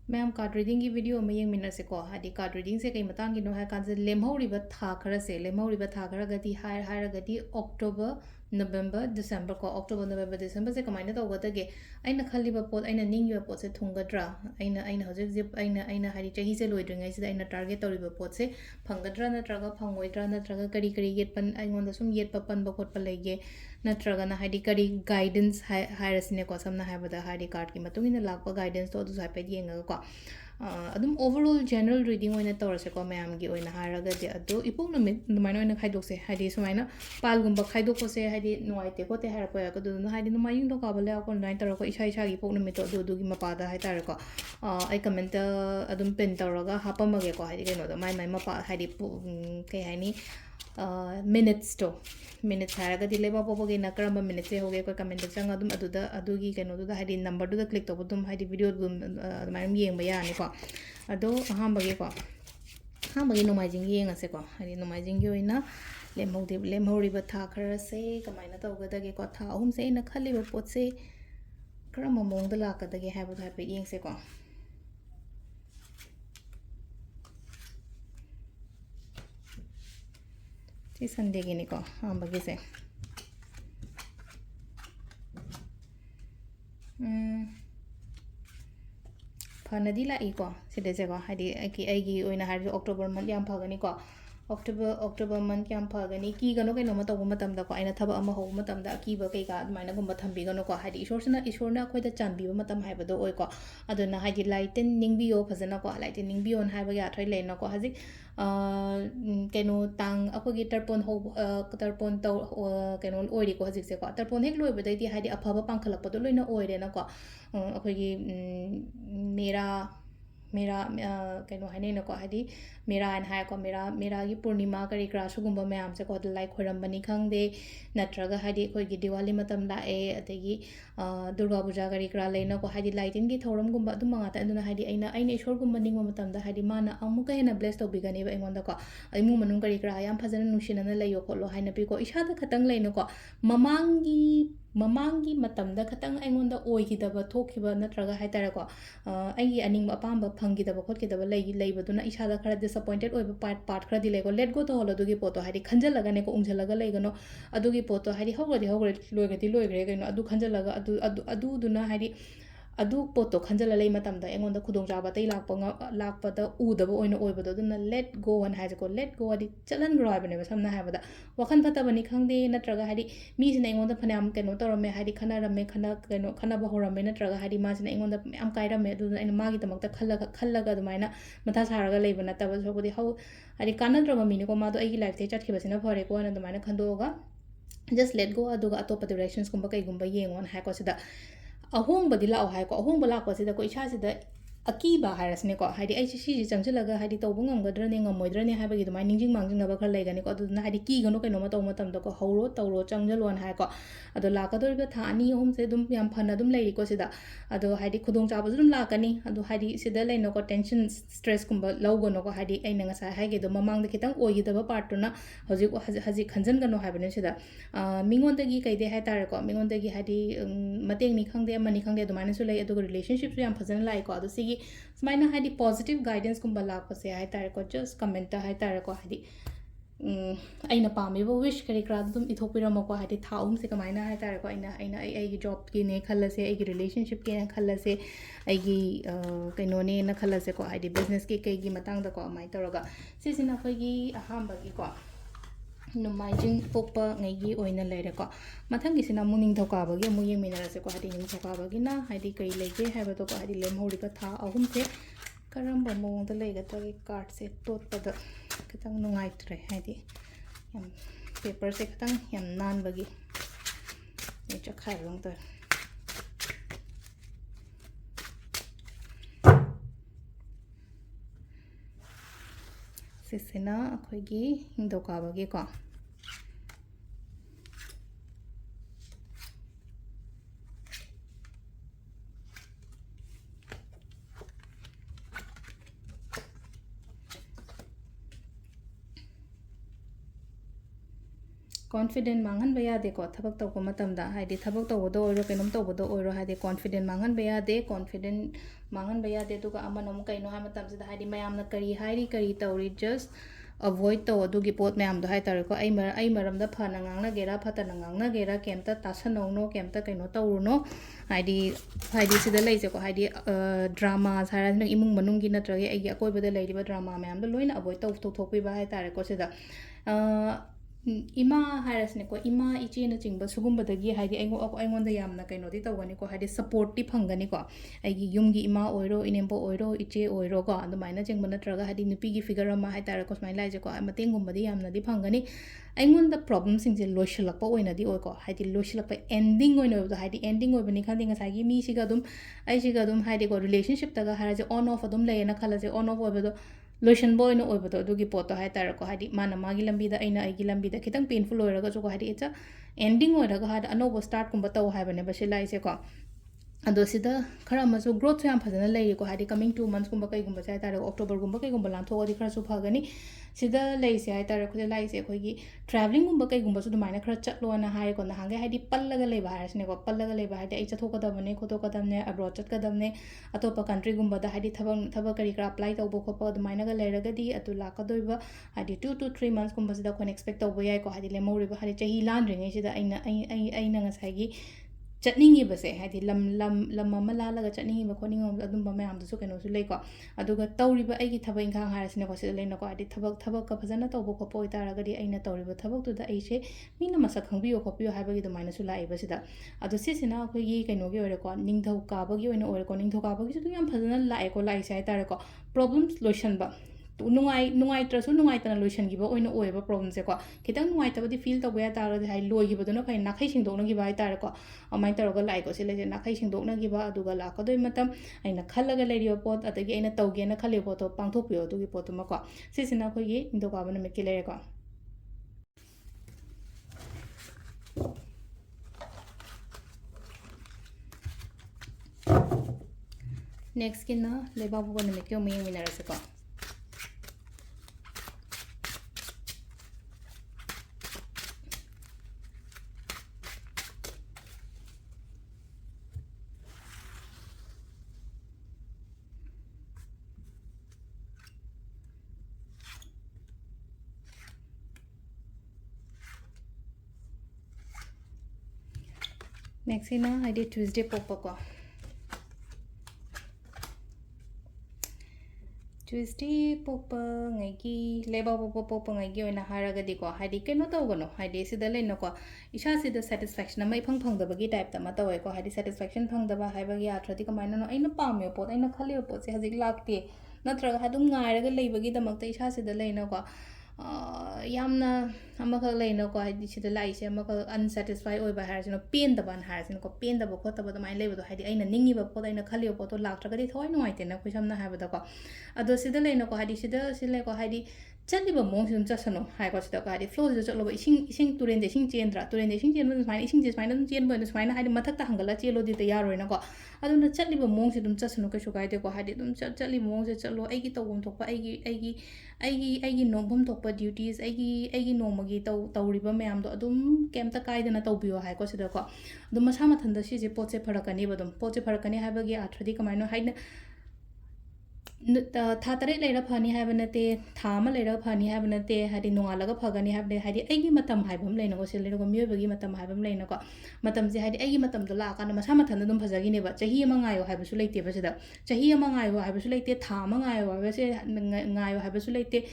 ma'am card reading की video में Young मिनर से को हादी कार्ड रीडिंग से कई मतंग की नो है कान से लेमहौरिबा था खरा से लेमहौरिबा था खरा गति हायर गति अक्टूबर नवंबर दिसंबर को अक्टूबर नवंबर दिसंबर से कमाइना तौगदगे अइना खल्लिबा पोत अइना निंगिबा पोत से थुंगद्रा अइना हौजिक जिप अइना हादी चही से लोइद्रिंगाइ से अइना टारगेट तौरिबा पोत से फंगद्रा नत्रगा फंगोइद्रा नत्रगा करी करी येतपन अइंगोंदा सुम येतपा पनबा खोटपा लेगे नत्रगना हादी करी गाइडेंस हायरसने को समना हायबदा हादी कार्ड की मतुंगिना लाकपा गाइडेंस तो अदुस हाइपेड येंगा को अदुम ओवरऑल जनरल रीडिंग ओइना तौरसे को मैम की ओइना हारगदे अदु इपोक नमित दुमाइना ओइना खाइदोकसे हादी सुमाइना पालगुंबा खाइदोकसे हादी नुवाइते कोते हारको या कदुना हादी नुमाइंग दो काबले या कोन नाइन तौरको इसा इसा की इपोक नमित अदु अदुगी मपादा हाय तारको आई कमेंट अदुम पिन तौरगा हापमगे को हादी केनो दो माइ माइ मपा हादी के हाइनी minutes to minutes haragadi leba popoge na karamba minutes e hoge ko comment chang adum aduda adugi keno duda hadi number duda click to dum hadi video dum adumai yeng ba yani ko ado ahambage ko ahambage nomajing yeng ase ko hadi nomajing gi oina lemhoriba tha khara se kamaina tawgadage ko tha ahum se na khaliba pot se karamba mong da lakadage haibu haipe yeng se ko C Sunday की निको हाँ बगी से फनदी लाइको सिदेसेको Hadi आइगी ओइना Hadi October month याम फगनी को October month याम फगनी की गनो कइनो म तौब मतमदा को आइना थब अमा हो मतमदा अकीबा कइका अदुमाइना गुंबा थंबिगनो को हादी ईश्वरना अखोइदा चांबिबा मतम हाइबदो ओइको अदुना हादी लाइटेन निंगबियो फजना को लाइटेन निंगबियोन हाइबा याथ्रइ लेनो को हाजिक कनो तांग अखोगी तरपोन हो तरपोन तौ कनो ओइरिको हाजिक से को तरपोन हेक लोइबदैदि हादी अफबा पांखलपदो लोइना ओइरेना को अखोगी मेरा कनो हाइनेना को हादी मेरा एन हाय को मेरा की पूर्णिमा करी क्रा सुगुंबा मैम से को लाइक खोरंबनी खंगदे नत्रगा हादी अखोगी दिवाली मतम लाए अतगी दुर्गा पूजा करी क्रा लेना को हादी लाइटिन की थौरम गुंबा अदुम मंगाता अदुना हादी अइना ईश्वर गुंबा निंगबा मतमदा हादी माना अमुका हेना ब्लेस तौबिगनेबा अइंगोंदा को इमु मनुंग करी क्रा याम फजना नुसिनना लैयो खोलो हाइना पिको इसादा खतंग लेनो को ममांगी मतमदा खतंग अइंगोंदा ओइगिदबा थोखिबा नत्रगा हाइतारा को अइगी अनिंग अपांबा फंगिदबा खोटकिदबा लेइबदुना इसादा खरा डिसअपॉइंटेड ओइबा पार्ट खरा दिलेको लेट गो तो होलो दुगी पोतो हादी खंजलगाने को उंगजलगा लेगनो अदुगी पोतो हादी होगरे लोइगरे कइनो अदु खंजलगा अदुदुना हादी अदु पोतो खंजल लई मतमदा एंगोंदा खुदोंग जाबा तै लाकपदा उदबा ओइना ओइबदो दुना लेट गो हन हाइजको लेट गो अदि चलन ग्रो हाइबने समना हाइबदा वखन फतबनी खंगदे नत्रगा हादी मीसिना एंगोंदा फनाम केनो तोरमे हादी खनारमे खना बहोरमे नत्रगा हादी मासिना एंगोंदा याम काइरमे दुना एना मागी तमकता खल्लगा दुमाइना मथा सारगा लेबा नतबा सोबदि हौ हादी कानद्रबा मिनिको मादो आइगी लाइफ ते चटखिबसिना फरेको अना दुमाइना खंदोगा जस्ट लेट गो अदुगा अतोप डायरेक्शंस कुंबा कइगुंबा येंगोन हाइको सिदा अहोंबदी लाओ हाइको अहोंबा लाकोसिदा को इसासिदा अकीबा हाइरसने को हाइदी आइसी सी चंगजलगा हाइदी तौबो ngमगद्रने ngमोइद्रने हाइबगी दुमाइ निंजिंग मांजिंगबा खर लेगने को अदुना हाइदी कीगनो कइनो म तौ मतमदा को हौरो तौरो चंगजलोन हाइको अदो लाकदोरिबा था अनि अहुम से दुम याम फन दुम लेरिको सिदा अदो हाइदी खुदोंग चाबो दुम लाकनी अदो हाइदी सिदा लेनो को टेंशन स्ट्रेस कुंबा लौगनो को हाइदी आइना ngसा हाइगे दो ममांग द खितंग ओइगिदबा पार्टुना हजि खंजनगनो हाइबने सिदा मिंगोंदगी कइदे हाइ तारको मिंगोंदगी हाइदी मतेंगनी खंगदे अमनी खंगदे दुमाइना सु लै अदो रिलेशनशिप सु याम फजन लाइको अदो सिगी सुमाइना हाइदी पॉजिटिव गाइडेंस कुंबा लाकपसे हाइ तारको जस्ट कमेंट हाइ तारको हाइदी अइना पामिबो विश करी क्रा दुम इथोपिरमको हाइदी थाउम से कमाइना हाइ तारको अइना आई जॉब की ने खल्लसे आई रिलेशनशिप के खल्लसे आई कइनोने न खल्लसे को हाइदी बिजनेस के कई मतंग द को अमाइ तरोगा सिसिना खगी अहामबगी को नुमाइजिंग पोपा ngैगी ओइना लेरेको मथंगिसिना मु निंगथौकाबगी मु येंमिनारसे को हाइदी निंगथौकाबगिना हाइदी कई लेगे हाइबतो को हाइदी लेमहौरिबा था अहुम से करंबा मोंगदा लेगतगे कार्ड से तोतपद खतंग नुंगाइत्रे हाइदी यम पेपर से खतंग यम नानबगी ये चखाइरोंग त सिसिना अखोइगी हिंदोकाबगी को confident mangan baya de ko thabak taw ko matam da haidi thabak taw do oiro kenom taw do oiro haidi confident mangan baya de confident mangan baya de to ka amana mu kaino ha matam sida haidi mayam na kari tawri just avoid taw adugi pot mayam do hai tar ko ai maram da phana ngang na gera phata na ngang na gera kemta tasano no kemta kaino taw no haidi sida lai je ko haidi drama sara na imung manung gi na trage ai akoi bada lai riba drama mayam da loina avoid taw thok ba hai tar ko sida ima harasne ko ima ichi na chingba sugumba dagi haidi aingonda yamna kaino di tawgani ko haidi support ti phangani ko aigi yumgi ima oiro inembo oiro iche oiro ko andumaina chingba natraga haidi nupi gi figure ma hai tara ko smai lai je ko matengumba di yamna di phangani aingonda problem sing je loisilakpa oina di oi ko haidi loisilakpa ending oina do haidi ending oibani khandi ngasai gi mi siga dum ai siga dum haidi ko relationship taga haraje on off adum leena khalaje on off oibado lotion boy no oibado adugi poto hai tara ko haidi mana magi lambi da aina aigi lambi da kitang painful oiraga jo ko haidi it's a ending oiraga hada anobo start kumba taw haibane ba silai se ko ado sida khara masu growth yam phajana lei ko haidi coming 2 months kumba kai gumba sai tara october gumba kai gumba lan tho adi khara su phagani sida lei se hai tara ko lai se khoi gi traveling gumba kai gumba su dumaina khara chatlo na hai ko na hange haidi pallaga lei ba harsne ko pallaga lei ba haidi ai chatho ka dabane khoto ka damne abroad chat ka damne atopa country gumba da haidi thaba kari kra apply tawbo khopa dumaina ga leiraga di atu la ka doiba haidi 2 to 3 months kumba sida khon expect tawbo yai ko haidi lemhouriba haidi chahi lan ringai sida aina ngasai gi चटनिंगी बसे हाइदि lump अमा लालगा चटनिंगी ब खोनिंग अदुम ma'am दसु केनो सु लेको अदुगा तौरिबा आइगी थबक इंखांग हारसिने को सिदा लेनको आदि थबक का फजना तौबो खपो इतारगदि आइना तौरिबा थबक तुदा आइसे मीना मसक खंबियो खपियो हाइबगी दुमाइना सु लाइबा सिदा अदु सिसिना अखोगी केनोगी ओरेको निंगथौ काबगी ओइना ओरेको निंगथौ काबगी सु याम फजना लाएको लाइसे हाइतारेको प्रॉब्लम्स लोशनबा नुंगाई ट्रसु नुंगाई तना लोशन गिबा ओइना ओएबा प्रॉब्लम से को खितंग नुंगाई तबदि फील तबया तारगदि हाइ लोय गिबदुना फै नाखै सिंदोकना गिबा हाइ तारको अमाइ तरगा लाइको से लेजे नाखै सिंदोकना गिबा अदुगा लाकदोइ मतम आइना खल्लगा लेरियो पोत अदगी आइना तौगेना खल्ले पोतो पांथोपियो अदुगी पोतुमा को सिसिना खोगी इंदोकाबा नमित के लेरेको नेक्स्ट किना लेबाबुगा नमित के उमिंग मिनरसेको नेक्स्ट ना हाइदि ट्यूसडे पोपको ट्यूसडे पोप ngai लेबा पोप ngai ओइना हारगदि को हाइदि केनो तौगनो हाइदि सिदा लेनको इसा सिदा सैटिस्फैक्शन अमै फंगदबगी टाइप ता मतवै को हाइदि सैटिस्फैक्शन फंगदबा हाइबगी आथ्रदि कमाइना नो आइना पामियो पोत आइना खलियो पोत से हजिक लाक्ते नत्रगा हादुम ngai लेबगी दमकता इसा सिदा लेनको यामना अमखक लेनको हाइदि सिदा लाइसे अमखक अनसैटिस्फाई ओइबा हारसिनो पेनदबन हारसिनो को पेनदब खोतब दमाइ लेबदो हाइदि आइना निंगिबा पोत आइना खलियो पोत लाक्त्रगदि थोइ नुवाइतेना खुसमना हाइबदको अदो सिदा लेनको हाइदि सिदा सिलेको हाइदि चलिबा मोंग चसनो हाइको सिदा को हाइदि फ्लो सिदा चलोबा इसिंग तुरेन दे इसिंग चेंद्रा तुरेन दे इसिंग चेंबा सुमाइना इसिंग जे सुमाइना चेंबा सुमाइना हाइदि मथकता हंगला चेलोदि त यारोइनाको अदुना चलिबा मोंग सिदुम चसनो कैसु काइदेको हाइदि दुम चलिबा मोंग से चलो आइगी तौगम थोकपा आइगी नोंगम थोकपा ड्यूटीज आइगी नोंमगी तौरिबा मयामदो अदुम केमता काइदना तौबियो हाइको सिदाको अदुम मसा मथंदा सिजे पोचे फरकनी बदुम पोचे फरकनी हाइबगी आथ्रदि कमाइनो हाइना था तरह लेरा फनी है बनते था म लेरा फनी है बनते हरी नोंगालगा फगनी है बने हरी एगी मतम हाइबम लेनको सिलेरगो मियोबगी मतम हाइबम लेनको मतम से हरी एगी मतम दो लाकान मसा मथन दुम फजगिने बा चही अमा गायो हाइबसु लेते बसदा चही अमा गायो हाइबसु लेते था म गायो हाइबसे गायो हाइबसु लेते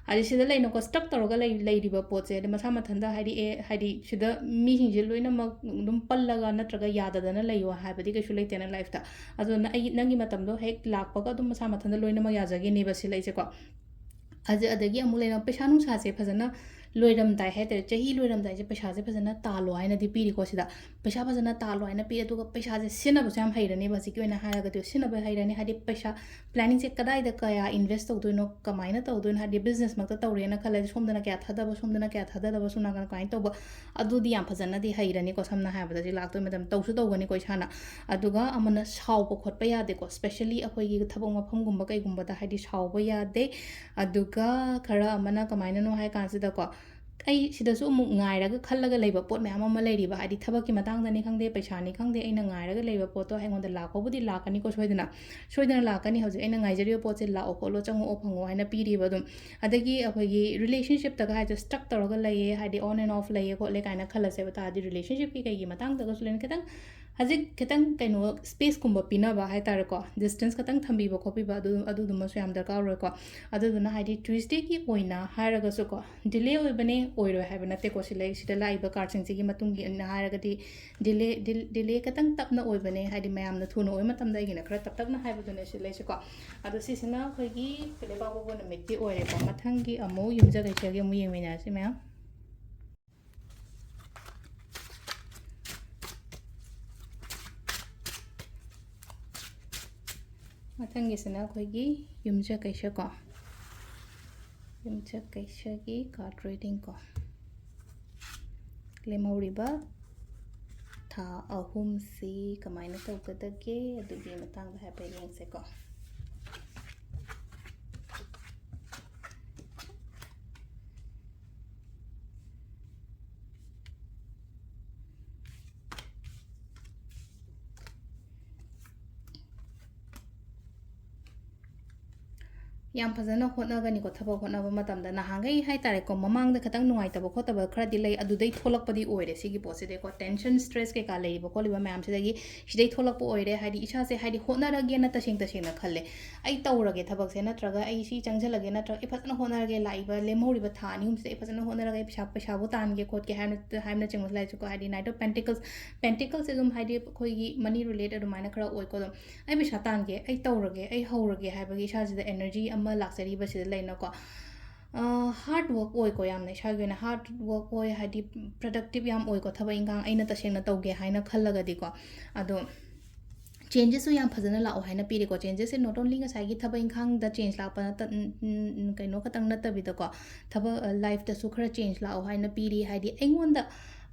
हरी सिदा लेनको स्टक तौरगा लेरिबा पोचे मसा मथंदा हरी सिदा मीसिंजे लोइना मक दुम पल्लगा नत्रगा याददना लेयो हाइबदि कैसु लेतेना लाइफता अदो नंगी मतमदो हेक लाकपगा दुम मसा मथंदा लोइना मक याजगे नेबा सिलाइसेको अदगी अमु लेना पैसा नुसासे फजना लोइरमदाइ हाइतरे चही लोइरमदाइ पैसा से फजना तालो हाइनादि पिरिको सिदा पैसा फजना तालो हाइना पि अदुगा पैसा से सिनबसु याम हैरने बसिकि ओइना हाइरगदि सिनब हैरने हाइदि पैसा प्लानिंग से कदाइदा कया इन्वेस्ट तौदोइनो कमाइना तौदोइनो हाइदि बिजनेस मक्ता तौरेना खले सोमदना क्या थादब सुनागन काइन तौब अदुदि याम फजनादि हैरने को समना हाइबदि लाक्तोइ मदम तौसु तौगनि को इसाना अदुगा अमना सावब खोटप यादे को स्पेशली अखोइगी थबक मफमगुम्बा कैगुम्बादा हाइदि सावब यादे अदुगा खरा अमना कमाइना नो हाइ कांसिदा को ꯑꯩ ꯁꯤꯗꯁꯨ ꯑꯃꯨꯛ ꯉꯥꯏꯔꯒ ꯈꯜꯂꯒ ꯂꯩꯕ ꯄꯣꯠ ꯃꯌꯥꯝ ꯑꯃ ꯂꯩꯔꯤꯕ ꯍꯥꯏꯗꯤ ꯊꯕꯛꯀꯤ ꯃꯇꯥꯡꯗꯅꯤ ꯈꯪꯗꯦ ꯄꯩꯁꯥꯅꯤ ꯈꯪꯗꯦ ꯑꯩꯅ ꯉꯥꯏꯔꯒ ꯂꯩꯕ ꯄꯣꯠꯇꯣ ꯑꯩꯉꯣꯟꯗ ꯂꯥꯛꯄꯕꯨꯗꯤ ꯂꯥꯛꯀꯅꯤꯀꯣ ꯁꯣꯏꯗꯅ ꯂꯥꯛꯀꯅꯤ ꯍꯧꯖꯤꯛ ꯑꯩꯅ ꯉꯥꯏꯖꯔꯤꯕ ꯄꯣꯠꯁꯦ ꯂꯥꯛꯑꯣ ꯈꯣꯠꯂꯣ ꯆꯪꯉꯛꯑꯣ ꯐꯪꯉꯣ ꯍꯥꯏꯅ ꯄꯤꯔꯤꯕ ꯑꯗꯨꯝ ꯑꯗꯒꯤ ꯑꯩꯈꯣꯏꯒꯤ ꯔꯤꯂꯦꯁꯟꯁꯤꯞꯇꯒ ꯍꯥꯏꯁꯦ ꯁ꯭ꯇꯛ ꯇꯧꯔꯒ ꯂꯩꯌꯦ ꯍꯥꯏꯗꯤ ꯑꯣꯟ ꯑꯦꯟ ꯑꯣꯐ ꯂꯩꯌꯦ ꯈꯣꯠꯂꯦ ꯀꯥꯏꯅ ꯈꯜꯂꯁꯦꯕ ꯇꯥꯔꯗꯤ ꯔꯤꯂꯦꯁꯟꯁꯤꯞꯀꯤ ꯀꯩꯒꯤ ꯃꯇꯥꯡꯗꯒꯁꯨ ꯂꯩꯅ ꯈꯤꯇꯪ ꯍꯧꯖꯤꯛ ꯈꯤꯇꯪ ꯀꯩꯅꯣ ꯁ꯭ꯄꯦꯁꯀꯨꯝꯕ ꯄꯤꯅꯕ ꯍꯥꯏꯇꯥꯔꯦꯀꯣ ꯗꯤꯁꯇꯦꯟꯁ ꯈꯤꯇꯪ ꯊꯝꯕꯤꯕ ꯈꯣꯠꯄꯤꯕ ꯑꯗꯨꯗꯨꯃꯁꯨ ꯌꯥꯝ ꯗꯔꯀꯥꯔ ꯑꯣꯏꯀꯣ ꯑꯗꯨꯗꯨꯅ ꯍꯥꯏꯗꯤ ꯇ꯭ꯋꯤꯁꯗꯦꯒꯤ ꯑꯣꯏꯅ ꯍꯥꯏꯔꯒꯁꯨꯀꯣ ꯗꯤꯂꯦ ꯑꯣꯏꯕꯅꯦ ꯑꯣꯏꯔꯣꯏ ꯍꯥꯏꯕ ꯅꯠꯇꯦꯀꯣ ꯁꯤꯗ ꯂꯥꯛꯏꯕ ꯀꯥꯔꯠꯁꯤꯡꯁꯤꯒꯤ ꯃꯇꯨꯡ ꯏꯟꯅ ꯍꯥꯏꯔꯒꯗꯤ ꯗꯤꯂꯦ ꯈꯤꯇꯪ ꯇꯞꯅ ꯑꯣꯏꯕꯅꯦ ꯍꯥꯏꯗꯤ ꯃꯌꯥꯝꯅ ꯊꯨꯅ ꯑꯣꯏꯕ ꯃꯇꯝꯗ ꯑꯩꯒꯤꯅ ꯈꯔ ꯇꯞꯅ ꯍꯥꯏꯕꯗꯨꯅꯦ ꯂꯩꯁꯦꯀꯣ ꯑꯗꯣ ꯁꯤꯁꯤꯅ ꯑꯩꯈꯣꯏꯒꯤ ꯂꯩꯕꯥꯛꯄꯣꯛꯄ ꯅꯨꯃꯤꯠꯀꯤ ꯑꯣꯏꯔꯦꯀꯣ ꯃꯊꯪꯒꯤ ꯑꯃꯨꯛ ꯌꯨꯝꯖꯀꯩꯁꯒꯤ ꯑꯃꯨꯛ ꯌꯦꯡꯃꯤꯟꯅꯔꯁꯤ ꯃꯌꯥꯝ ꯃꯊꯪꯒꯤꯁꯤꯅ ꯑꯩꯈꯣꯏꯒꯤ ꯌꯨꯝꯖꯀꯩꯁꯀꯣ ꯌꯨꯝꯖꯀꯩꯁꯒꯤ ꯀꯥꯔꯠ ꯔꯤꯗꯤꯡ ꯀꯣ ꯂꯦꯝꯍꯧꯔꯤꯕ ꯊꯥ ꯑꯍꯨꯝꯁꯤ ꯀꯃꯥꯏꯅ ꯇꯧꯒꯗꯒꯦ ꯑꯗꯨꯒꯤ ꯃꯇꯥꯡꯗ ꯍꯥꯏꯐꯦꯠ ꯌꯦꯡꯁꯦꯀꯣ ꯌꯥꯝ ꯐꯖꯅ ꯍꯣꯠꯅꯒꯅꯤꯀꯣ ꯊꯕꯛ ꯍꯣꯠꯅꯕ ꯃꯇꯝꯗ ꯅꯍꯥꯟꯈꯩ ꯍꯥꯏꯇꯥꯔꯦꯀꯣ ꯃꯃꯥꯡꯗ ꯈꯤꯇꯪ ꯅꯨꯡꯉꯥꯏꯇꯕ ꯈꯣꯠꯇꯕ ꯈꯔꯗꯤ ꯂꯩ ꯑꯗꯨꯗꯩ ꯊꯣꯛꯂꯛꯄꯗꯤ ꯑꯣꯏꯔꯦ ꯁꯤꯒꯤ ꯄꯣꯠꯁꯤꯗꯤꯀꯣ ꯇꯦꯟꯁꯟ ꯁ꯭ꯇ꯭ꯔꯦꯁ ꯀꯩꯀꯥ ꯂꯩꯔꯤꯕ ꯈꯣꯠꯂꯤꯕ ꯃꯌꯥꯝꯁꯤꯗꯒꯤ ꯁꯤꯗꯩ ꯊꯣꯛꯂꯛꯄ ꯑꯣꯏꯔꯦ ꯍꯥꯏꯗꯤ ꯏꯁꯥꯁꯦ ꯍꯥꯏꯗꯤ ꯍꯣꯠꯅꯔꯒꯦꯅ ꯇꯁꯦꯡꯅ ꯈꯜꯂꯦ ꯑꯩ ꯇꯧꯔꯒꯦ ꯊꯕꯛꯁꯦ ꯅꯠꯇ꯭ꯔꯒ ꯑꯩ ꯁꯤ ꯆꯪꯁꯤꯜꯂꯒꯦ ꯅꯠꯇ꯭ꯔꯒ ꯑꯩ ꯐꯖꯅ ꯍꯣꯠꯅꯔꯒꯦ ꯂꯥꯛꯏꯕ ꯂꯦꯝꯍꯧꯔꯤꯕ ꯊꯥ ꯑꯅꯤ ꯑꯍꯨꯝꯁꯤꯗ ꯑꯩ ꯐꯖꯅ ꯍꯣꯠꯅꯔꯒ ꯑꯩ ꯄꯩꯁꯥꯕꯨ ꯇꯥꯟꯒꯦ ꯈꯣꯠꯀꯦ ꯍꯥꯏꯕꯅꯆꯤꯡꯕꯁꯨ ꯂꯩꯁꯨꯀꯣ ꯍꯥꯏꯗꯤ ꯅꯥꯏꯠ ꯑꯣꯐ ꯄꯦꯟꯇꯤꯀꯜꯁꯦ ꯑꯗꯨꯝ ꯍꯥꯏꯗꯤ ꯑꯩꯈꯣꯏꯒꯤ ꯃꯅꯤ ꯔꯤꯂꯦꯠ ꯑꯗꯨꯃꯥꯏꯅ ꯈꯔ ꯑꯣꯏꯀꯣ ꯑꯗꯨꯝ ꯑꯩ ꯄꯩꯁꯥ ꯇꯥꯟꯒꯦ ꯑꯩ ꯇꯧꯔꯒꯦ ꯑꯩ ꯍꯧꯔꯒꯦ ꯍꯥꯏꯕꯒꯤ ꯏꯁꯥꯁꯤꯗ ꯑꯦꯅꯔꯖꯤ ꯑꯃ ꯂꯥꯛꯆꯔꯤꯕꯁꯤꯗ ꯂꯩꯅꯀꯣ ꯍꯥꯔꯠ ꯋꯛ ꯑꯣꯏꯀꯣ ꯌꯥꯝꯅ ꯏꯁꯥꯒꯤ ꯑꯣꯏꯅ ꯍꯥꯔꯠ ꯋꯛ ꯑꯣꯏ ꯍꯥꯏꯗꯤ ꯄ꯭ꯔꯗꯛꯇꯤꯞ ꯌꯥꯝ ꯑꯣꯏꯀꯣ ꯊꯕꯛ ꯏꯪꯈꯥꯡ ꯑꯩꯅ ꯇꯁꯦꯡꯅ ꯇꯧꯒꯦ ꯍꯥꯏꯅ ꯈꯜꯂꯒꯗꯤꯀꯣ ꯑꯗꯣ ꯆꯦꯟꯖꯦꯁꯁꯨ ꯌꯥꯝ ꯐꯖꯅ ꯂꯥꯛꯑꯣ ꯍꯥꯏꯅ ꯄꯤꯔꯦꯀꯣ ꯆꯦꯟꯖꯦꯁꯁꯦ ꯅꯣꯠ ꯑꯣꯟꯂꯤ ꯉꯁꯥꯏꯒꯤ ꯊꯕꯛ ꯏꯪꯈꯥꯡꯗ ꯆꯦꯟꯖ ꯂꯥꯛꯄ ꯀꯩꯅꯣ ꯈꯛꯇꯪ ꯅꯠꯇꯕꯤꯗꯀꯣ ꯊꯕꯛ ꯂꯥꯏꯐꯇꯁꯨ ꯈꯔ ꯆꯦꯟꯖ ꯂꯥꯛꯑꯣ ꯍꯥꯏꯅ ꯄꯤꯔꯤ ꯍꯥꯏꯗꯤ ꯑꯩꯉꯣꯟꯗ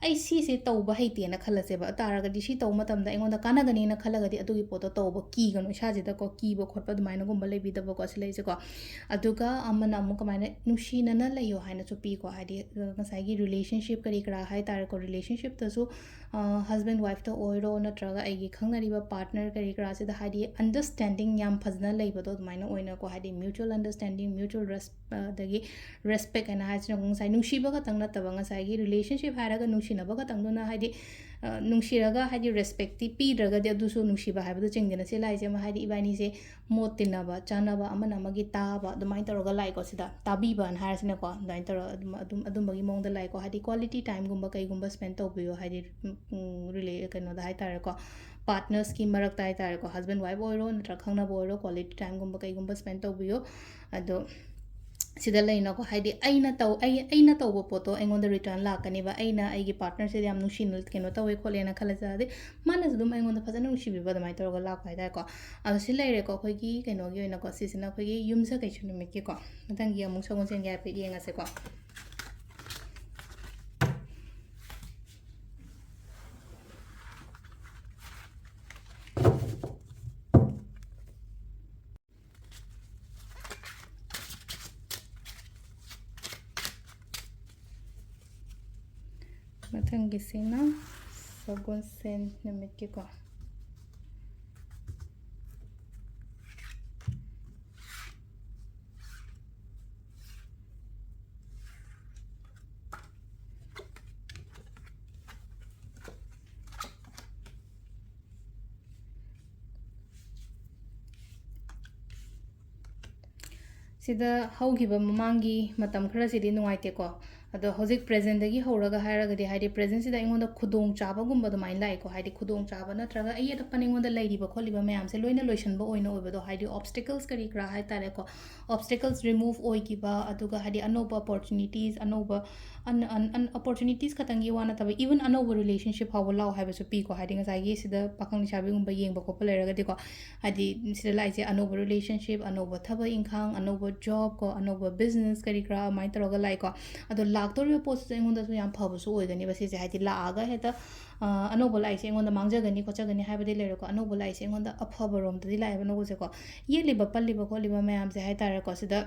ꯑꯩ ꯁꯤꯁꯦ ꯇꯧꯕ ꯍꯩꯇꯦꯅ ꯈꯜꯂꯁꯦꯕ ꯇꯥꯔꯒꯗꯤ ꯁꯤ ꯇꯧꯕ ꯃꯇꯝꯗ ꯑꯩꯉꯣꯟꯗ ꯀꯥꯟꯅꯒꯅꯤꯅ ꯈꯜꯂꯒꯗꯤ ꯑꯗꯨꯒꯤ ꯄꯣꯠꯇꯣ ꯇꯧꯕ ꯀꯤꯒꯅꯨ ꯏꯁꯥꯁꯤꯗꯀꯣ ꯀꯤꯕ ꯈꯣꯠꯄ ꯑꯗꯨꯃꯥꯏꯅꯒꯨꯝꯕ ꯂꯩꯕꯤꯗꯕꯀꯣ ꯁꯤ ꯂꯩꯁꯦꯀꯣ ꯑꯗꯨꯒ ꯑꯃꯅ ꯑꯃꯨꯛ ꯀꯃꯥꯏꯅ ꯅꯨꯡꯁꯤꯅꯅ ꯂꯩꯌꯣ ꯍꯥꯏꯅꯁꯨ ꯄꯤꯀꯣ ꯍꯥꯏꯗꯤ ꯉꯁꯥꯏꯒꯤ ꯔꯤꯂꯦꯁꯟꯁꯤꯞ ꯀꯔꯤ ꯀꯔꯥ ꯍꯥꯏ ꯇꯥꯔꯦꯀꯣ ꯔꯤꯂꯦꯁꯟꯁꯤꯞꯇꯁꯨ ꯍꯁꯕꯦꯟ ꯋꯥꯏꯐꯇ ꯑꯣꯏꯔꯣ ꯅꯠꯇ꯭ꯔꯒ ꯑꯩꯒꯤ ꯈꯪꯅꯔꯤꯕ ꯄꯥꯔꯠꯅꯔ ꯀꯔꯤ ꯀꯔꯥꯁꯤꯗ ꯍꯥꯏꯗꯤ ꯑꯟꯗꯔꯁ꯭ꯇꯦꯟꯗꯤꯡ ꯌꯥꯝ ꯐꯖꯅ ꯂꯩꯕꯗꯣ ꯑꯗꯨꯃꯥꯏꯅ ꯑꯣꯏꯅꯀꯣ ꯍꯥꯏꯗꯤ ꯃ꯭ꯌꯨꯆꯨꯋꯦꯜ ꯑꯟꯗꯔꯁ꯭ꯇꯦꯟꯗꯤꯡ ꯃ꯭ꯌꯨꯆꯨꯋꯦꯜ ꯑꯗꯒꯤ ꯔꯦꯁꯄꯦꯛ ꯍꯥꯏꯅ ꯍꯥꯏꯁꯤꯅ ꯉꯁꯥꯏ ꯅꯨꯡꯁꯤꯕ ꯈꯛꯇꯪ ꯅꯠꯇꯕ ꯉꯁꯥꯏꯒꯤ ꯔꯤꯂꯦꯁꯟꯁꯤꯞ ꯍꯥꯏꯔꯒ ꯅꯨꯡꯁꯤꯅꯕ ꯈꯛꯇꯪꯗꯨꯅ ꯍꯥꯏꯗꯤ ꯅꯨꯡꯁꯤꯔꯒ ꯍꯥꯏꯗꯤ ꯔꯦꯁꯄꯦꯛꯇꯤ ꯄꯤꯗ꯭ꯔꯒꯗꯤ ꯑꯗꯨꯁꯨ ꯅꯨꯡꯁꯤꯕ ꯍꯥꯏꯕꯗꯣ ꯆꯤꯡꯗꯅ ꯁꯤ ꯂꯥꯛꯏꯁꯦ ꯑꯃ ꯍꯥꯏꯗꯤ ꯏꯕꯥꯅꯤꯁꯦ ꯃꯣꯠ ꯇꯤꯟꯅꯕ ꯆꯥꯅꯕ ꯑꯃꯅ ꯑꯃꯒꯤ ꯇꯥꯕ ꯑꯗꯨꯃꯥꯏꯅ ꯇꯧꯔꯒ ꯂꯥꯛꯏꯀꯣ ꯁꯤꯗ ꯇꯥꯕꯤꯕꯅ ꯍꯥꯏꯔꯁꯤꯅꯀꯣ ꯑꯗꯨꯃꯥꯏꯅ ꯇꯧꯔꯒ ꯑꯗꯨꯝꯕꯒꯤ ꯃꯑꯣꯡꯗ ꯂꯥꯛꯏꯀꯣ ꯍꯥꯏꯗꯤ ꯀ꯭ꯋꯥꯂꯤꯇꯤ ꯇꯥꯏꯝꯒꯨꯝꯕ ꯀꯩꯒꯨꯝꯕ ꯁ꯭ꯄꯦꯟ ꯇꯧꯕꯤꯌꯣ ꯍꯥꯏꯗꯤ ꯀꯩꯅꯣꯗ ꯍꯥꯏ ꯇꯥꯔꯦꯀꯣ ꯄꯥꯔꯠꯅꯔꯁꯀꯤ ꯃꯔꯛꯇ ꯍꯥꯏ ꯇꯥꯔꯦꯀꯣ ꯍꯁꯕꯦꯟ ꯋꯥꯏꯐ ꯑꯣꯏꯔꯣ ꯅꯠꯇ꯭ꯔꯒ ꯈꯪꯅꯕ ꯑꯣꯏꯔꯣ ꯀ꯭ꯋꯥꯂꯤꯇꯤ ꯇꯥꯏꯝꯒꯨꯝꯕ ꯀꯩꯒꯨꯝꯕ ꯁ꯭ꯄꯦꯟ ꯇꯧꯕꯤꯌꯣ ꯑꯗꯣ ꯁꯤꯗ ꯂꯩꯅꯀꯣ ꯍꯥꯏꯗꯤ ꯑꯩꯅ ꯇꯧꯕ ꯄꯣꯠꯇꯣ ꯑꯩꯉꯣꯟꯗ ꯔꯤꯇꯔꯟ ꯂꯥꯛꯀꯅꯤꯕ ꯑꯩꯅ ꯑꯩꯒꯤ ꯄꯥꯔꯠꯅꯔꯁꯤꯗ ꯌꯥꯝ ꯅꯨꯡꯁꯤꯅ ꯀꯩꯅꯣ ꯇꯧꯋꯦ ꯈꯣꯠꯂꯦꯅ ꯈꯜꯂꯖꯔꯗꯤ ꯃꯥꯅꯁꯨ ꯑꯗꯨꯝ ꯑꯩꯉꯣꯟꯗ ꯐꯖꯅ ꯅꯨꯡꯁꯤꯕꯤꯕ ꯑꯗꯨꯃꯥꯏꯅ ꯇꯧꯔꯒ ꯂꯥꯛꯄ ꯍꯥꯏꯇꯥꯔꯦꯀꯣ ꯑꯗꯣ ꯁꯤ ꯂꯩꯔꯦꯀꯣ ꯑꯩꯈꯣꯏꯒꯤ ꯀꯩꯅꯣꯒꯤ ꯑꯣꯏꯅꯀꯣ ꯁꯤꯁꯤꯅ ꯑꯩꯈꯣꯏꯒꯤ ꯌꯨꯝꯖꯀꯩꯁ ꯅꯨꯃꯤꯠꯀꯤꯀꯣ ꯃꯊꯪꯒꯤ ꯑꯃꯨꯛ ꯁꯒꯣꯜꯁꯦꯟꯒꯤ ꯍꯥꯏꯐꯦꯠ ꯌꯦꯡꯉꯁꯦꯀꯣ ꯃꯊꯪꯒꯤꯁꯤꯅ ꯁꯒꯣꯜꯁꯦꯟ ꯅꯨꯃꯤꯠꯀꯤꯀꯣ ꯁꯤꯗ ꯍꯧꯈꯤꯕ ꯃꯃꯥꯡꯒꯤ ꯃꯇꯝ ꯈꯔꯁꯤꯗꯤ ꯅꯨꯡꯉꯥꯏꯇꯦꯀꯣ ꯑꯗꯣ ꯍꯧꯖꯤꯛ ꯄ꯭ꯔꯦꯖꯦꯟꯗꯒꯤ ꯍꯧꯔꯒ ꯍꯥꯏꯔꯒꯗꯤ ꯍꯥꯏꯗꯤ ꯄ꯭ꯔꯦꯖꯦꯟꯁꯤꯗ ꯑꯩꯉꯣꯟꯗ ꯈꯨꯗꯣꯡꯆꯥꯕꯒꯨꯝꯕ ꯑꯗꯨꯃꯥꯏꯅ ꯂꯥꯛꯑꯦꯀꯣ ꯍꯥꯏꯗꯤ ꯈꯨꯗꯣꯡꯆꯥꯕ ꯅꯠꯇ꯭ꯔꯒ ꯑꯩ ꯑꯇꯣꯞꯄꯅ ꯑꯩꯉꯣꯟꯗ ꯂꯩꯔꯤꯕ ꯈꯣꯠꯂꯤꯕ ꯃꯌꯥꯝꯁꯦ ꯂꯣꯏꯅ ꯂꯣꯏꯁꯟꯕ ꯑꯣꯏꯅ ꯑꯣꯏꯕꯗꯣ ꯍꯥꯏꯗꯤ ꯑꯣꯞꯁꯇꯤꯀꯜꯁ ꯀꯔꯤ ꯀꯔꯥ ꯍꯥꯏ ꯇꯥꯔꯦꯀꯣ ꯑꯣꯞꯁꯇꯤꯀꯜꯁ ꯔꯤꯃꯨꯚ ꯑꯣꯏꯈꯤꯕ ꯑꯗꯨꯒ ꯍꯥꯏꯗꯤ ꯑꯅꯧꯕ ꯑꯣꯄꯣꯔꯆꯨꯅꯤꯇꯤꯁ ꯑꯅꯧꯕ ꯑꯣꯄꯣꯔꯆꯨꯅꯤꯇꯤꯁ ꯈꯛꯇꯪꯒꯤ ꯋꯥ ꯅꯠꯇꯕ ꯏꯚꯟ ꯑꯅꯧꯕ ꯔꯤꯂꯦꯁꯟꯁꯤꯞ ꯐꯥꯎꯕ ꯂꯥꯛꯑꯣ ꯍꯥꯏꯕꯁꯨ ꯄꯤꯀꯣ ꯍꯥꯏꯗꯤ ꯉꯁꯥꯏꯒꯤ ꯁꯤꯗ ꯄꯥꯈꯪ ꯂꯩꯁꯥꯕꯤꯒꯨꯝꯕ ꯌꯦꯡꯕ ꯈꯣꯠꯄ ꯂꯩꯔꯒꯗꯤꯀꯣ ꯍꯥꯏꯗꯤ ꯁꯤꯗ ꯂꯥꯛꯏꯁꯦ ꯑꯅꯧꯕ ꯔꯤꯂꯦꯁꯟꯁꯤꯞ ꯑꯅꯧꯕ ꯊꯕꯛ ꯏꯪꯈꯥꯡ ꯑꯅꯧꯕ ꯖꯣꯕ ꯀꯣ ꯑꯅꯧꯕ ꯕꯤꯖꯅꯦꯁ ꯀꯔꯤ ꯀꯔꯥ ꯑꯗꯨꯃꯥꯏꯅ ꯇꯧꯔꯒ ꯂꯥꯛꯏꯀꯣ ꯑꯗꯣ ꯂꯥꯛꯇꯧꯔꯤꯕ ꯄꯣꯠꯁꯤꯁꯨ ꯑꯩꯉꯣꯟꯗꯁꯨ ꯌꯥꯝ ꯐꯕꯁꯨ ꯑꯣꯏꯒꯅꯤꯕ ꯁꯤꯁꯦ ꯍꯥꯏꯗꯤ ꯂꯥꯛꯑꯒ ꯍꯦꯛꯇ ꯑꯅꯧꯕ ꯂꯥꯛꯏꯁꯦ ꯑꯩꯉꯣꯟꯗ ꯃꯥꯡꯖꯒꯅꯤ ꯈꯣꯠꯆꯒꯅꯤ ꯍꯥꯏꯕꯗꯤ ꯂꯩꯔꯣꯀꯣ ꯑꯅꯧꯕ ꯂꯥꯛꯏꯁꯦ ꯑꯩꯉꯣꯟꯗ ꯑꯐꯕꯔꯣꯝꯗꯗꯤ ꯂꯥꯛꯑꯦꯕ ꯑꯅꯧꯕꯁꯦꯀꯣ ꯌꯦꯠꯂꯤꯕ ꯄꯜꯂꯤꯕ ꯈꯣꯠꯂꯤꯕ ꯃꯌꯥꯝꯁꯦ ꯍꯥꯏ ꯇꯥꯔꯦꯀꯣ ꯁꯤꯗ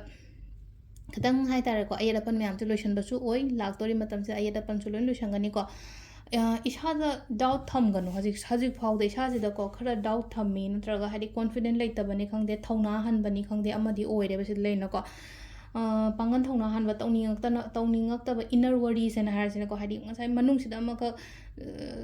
ꯈꯤꯇꯪ ꯍꯥꯏꯇꯥꯔꯦꯀꯣ ꯑꯌꯦꯠ ꯑꯄꯟ ꯃꯌꯥꯝꯁꯦ ꯂꯣꯏꯁꯤꯟꯕꯁꯨ ꯑꯣꯏ ꯂꯥꯛꯇꯣꯔꯤ ꯃꯇꯝꯁꯦ ꯑꯌꯦꯠ ꯑꯄꯟꯁꯨ ꯂꯣꯏ ꯂꯣꯏꯁꯟꯒꯅꯤꯀꯣ ꯏꯁꯥꯗ ꯗꯥꯎꯠ ꯊꯝꯒꯅꯨ ꯍꯧꯖꯤꯛ ꯐꯥꯎꯗ ꯏꯁꯥꯁꯤꯗꯀꯣ ꯈꯔ ꯗꯥꯎꯠ ꯊꯝꯃꯤ ꯅꯠꯇ꯭ꯔꯒ ꯍꯥꯏꯗꯤ ꯀꯣꯟꯐꯤꯗꯦꯟ ꯂꯩꯇꯕꯅꯤ ꯈꯪꯗꯦ ꯊꯧꯅꯥ ꯍꯟꯕꯅꯤ ꯈꯪꯗꯦ ꯑꯃꯗꯤ ꯑꯣꯏꯔꯦꯕ ꯁꯤꯗ ꯂꯩꯅꯀꯣ ꯄꯥꯡꯒꯜ ꯊꯧꯅꯥ ꯍꯟꯕ ꯇꯧꯅꯤꯡꯉꯛꯇꯕ ꯏꯅꯔ ꯋꯥꯔꯤꯁꯦꯅ ꯍꯥꯏꯔꯁꯤꯅꯀꯣ ꯍꯥꯏꯗꯤ ꯉꯁꯥꯏ ꯃꯅꯨꯡꯁꯤꯗ ꯑꯃꯈꯛ